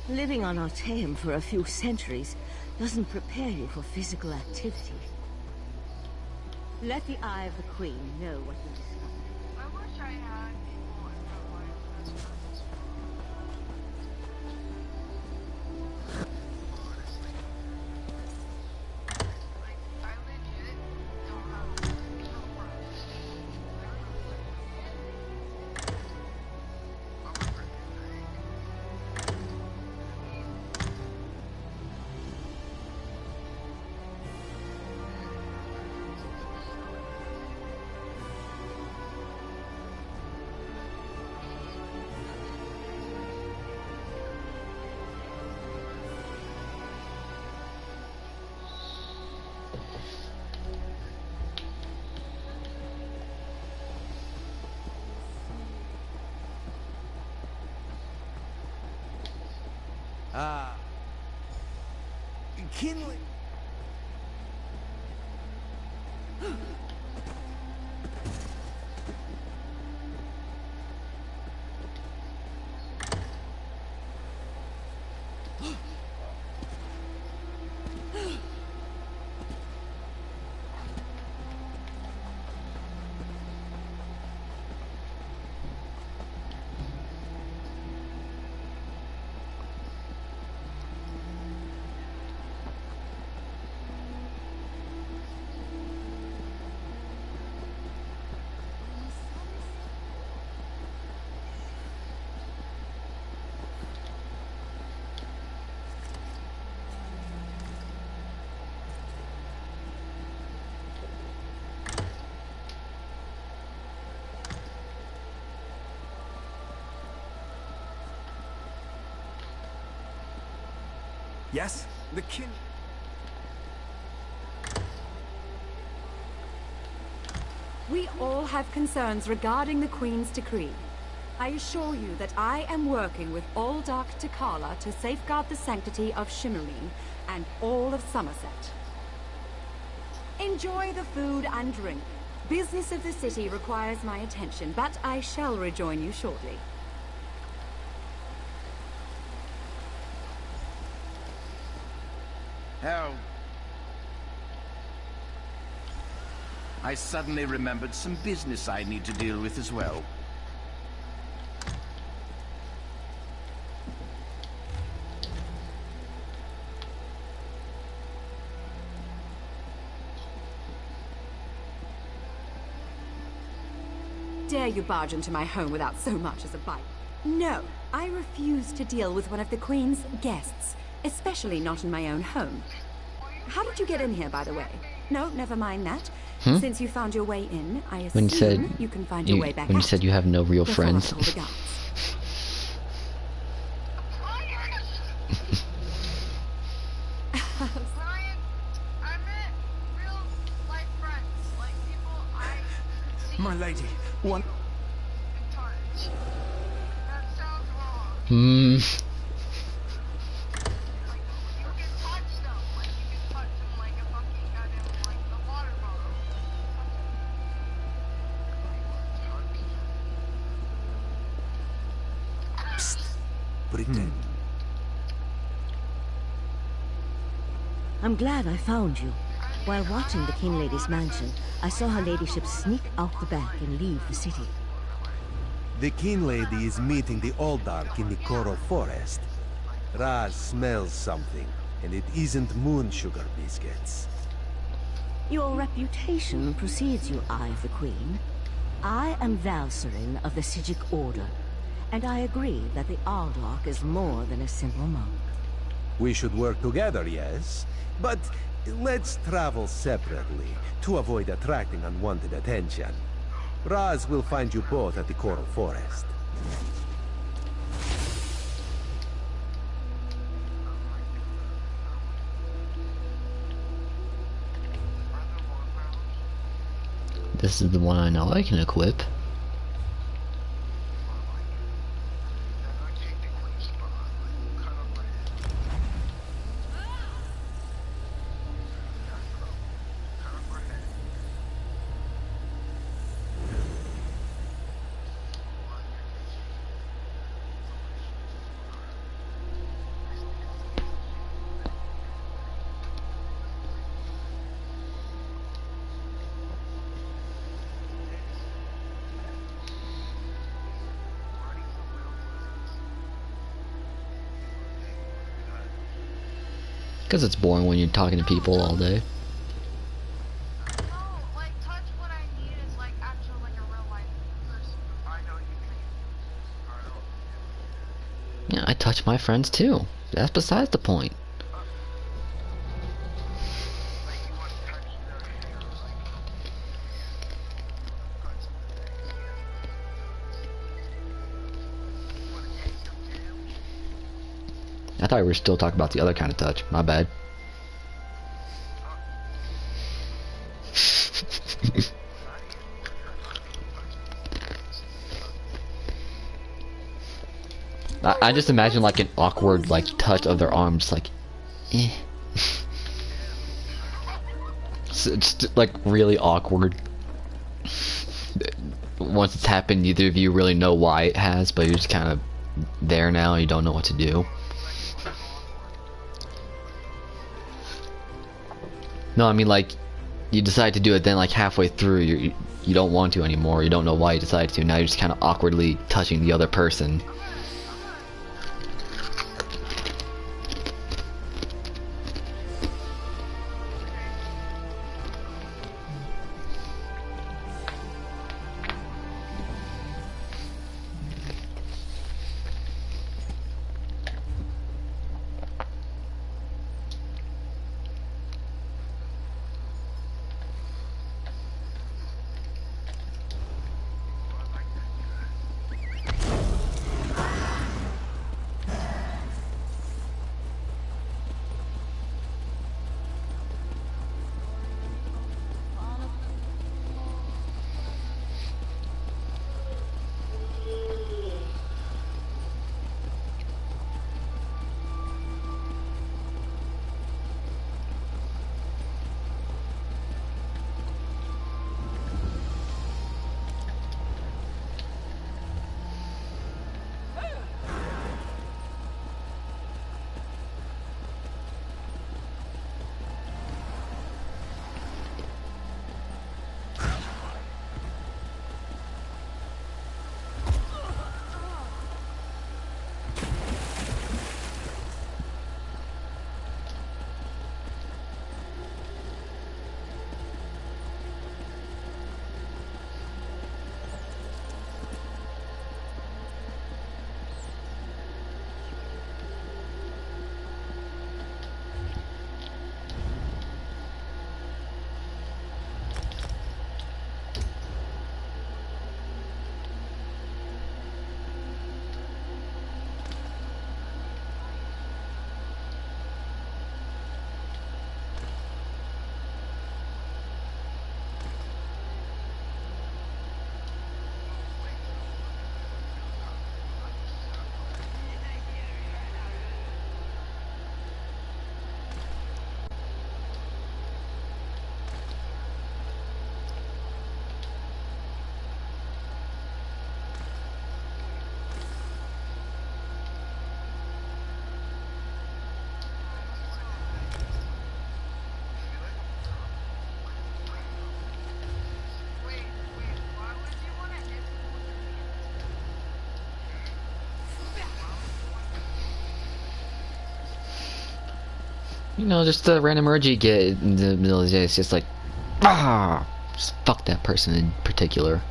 Living on Arteum for a few centuries doesn't prepare you for physical activity. Let the Eye of the Queen know what you discovered. I wish I had people in my life. Honestly. Like, I legit don't have no friends. Kinley. Yes? The kin... We all have concerns regarding the Queen's decree. I assure you that I am working with all Dark Takala to safeguard the sanctity of Shimmerine and all of Somerset. Enjoy the food and drink. Business of the city requires my attention, but I shall rejoin you shortly. Oh. I suddenly remembered some business I need to deal with as well. dare you barge into my home without so much as a bite? No, I refuse to deal with one of the Queen's guests, especially not in my own home. How did you get in here, by the way? No, never mind that. Since you found your way in, I assume you can find your way back out. When you said you have no real friends. My lady, one. Psst. Pretend. I'm glad I found you. While watching the King Lady's mansion, I saw her ladyship sneak out the back and leave the city. The King Lady is meeting the Oldark in the Coral Forest. Raz smells something, and it isn't moon sugar biscuits. Your reputation precedes you, Eye of the Queen. I am Valcerin of the Sijic Order, and I agree that the Oldark is more than a simple monk. We should work together, yes, but let's travel separately to avoid attracting unwanted attention. Raz will find you both at the Coral Forest. This is the one I know I can equip. Because it's boring when you're talking to people all day. Yeah, I touch my friends too. That's besides the point. I thought we were still talking about the other kind of touch. My bad. I just imagine like an awkward like touch of their arms, like, eh. So it's like really awkward. Once it's happened, neither of you really know why it has, but you're just kind of there now. And you don't know what to do. No, I mean like, you decide to do it, then like halfway through you don't want to anymore. You don't know why you decided to. Now you're just kind of awkwardly touching the other person. You know, just the random urge you get in the middle of the day. It's just like, just fuck that person in particular.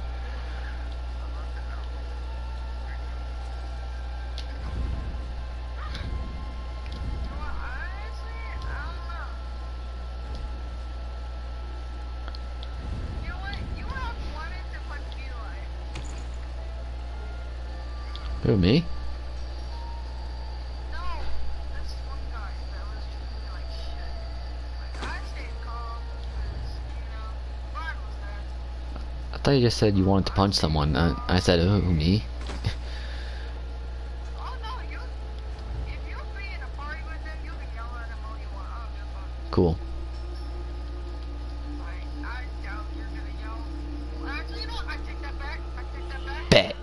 Who, me? I thought you just said you wanted to punch someone. I said, who, me? Cool. Bet.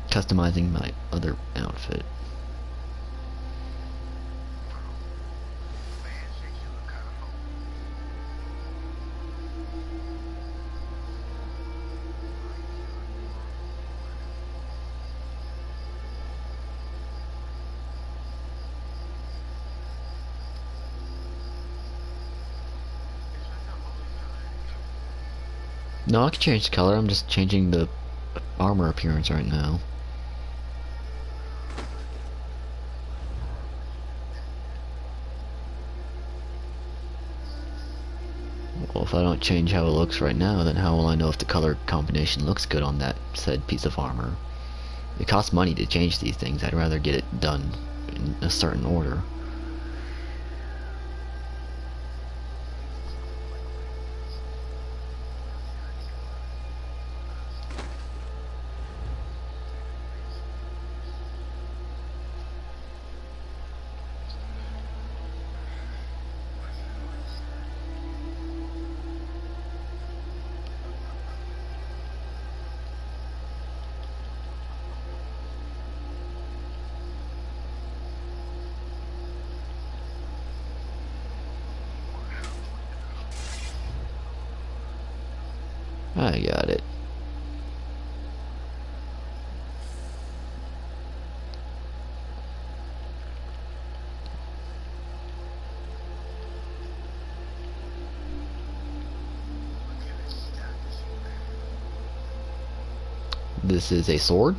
Customizing my other outfit. No, I can change the color. I'm just changing the armor appearance right now. Well, if I don't change how it looks right now, then how will I know if the color combination looks good on that said piece of armor? It costs money to change these things. I'd rather get it done in a certain order. I got it. This is a sword.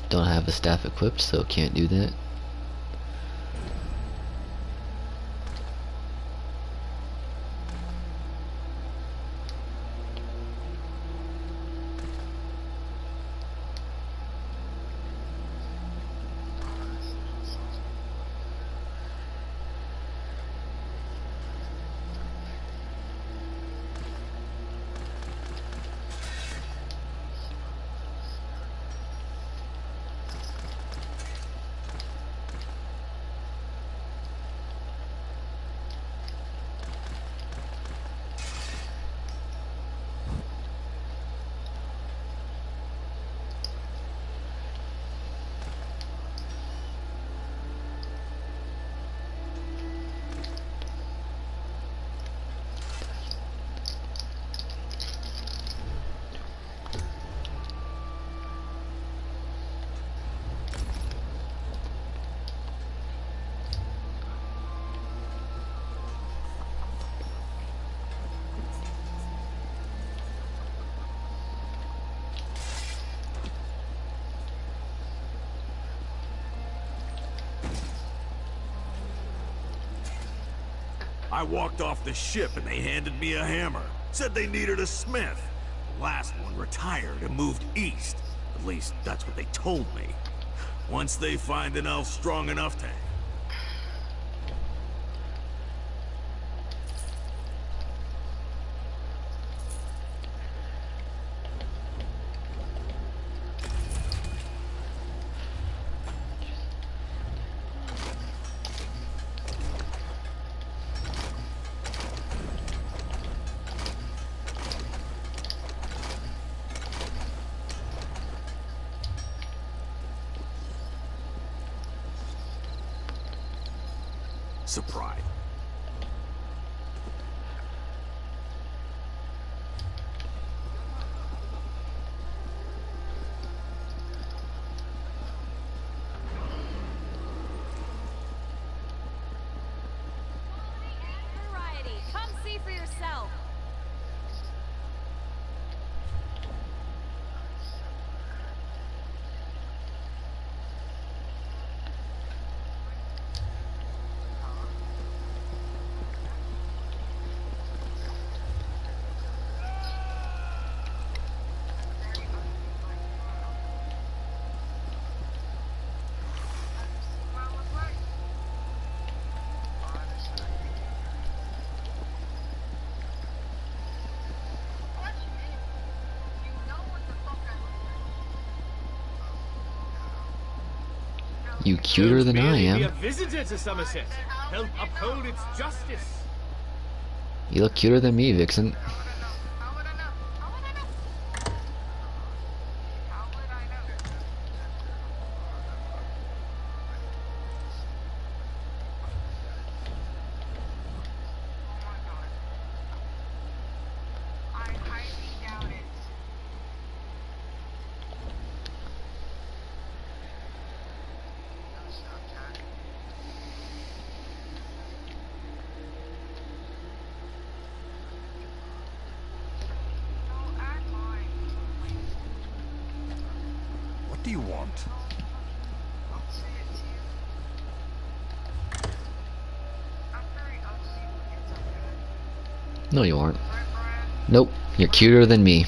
Don't have the staff equipped, so can't do that. I walked off the ship and they handed me a hammer. Said they needed a smith. The last one retired and moved east. At least, that's what they told me. Once they find an elf strong enough to... Surprise. Variety, come see for yourself. You cuter than I Be a am. visitor to Somerset. Help uphold its justice. You look cuter than me, Vixen. What do you want? No, you aren't. Nope, you're cuter than me.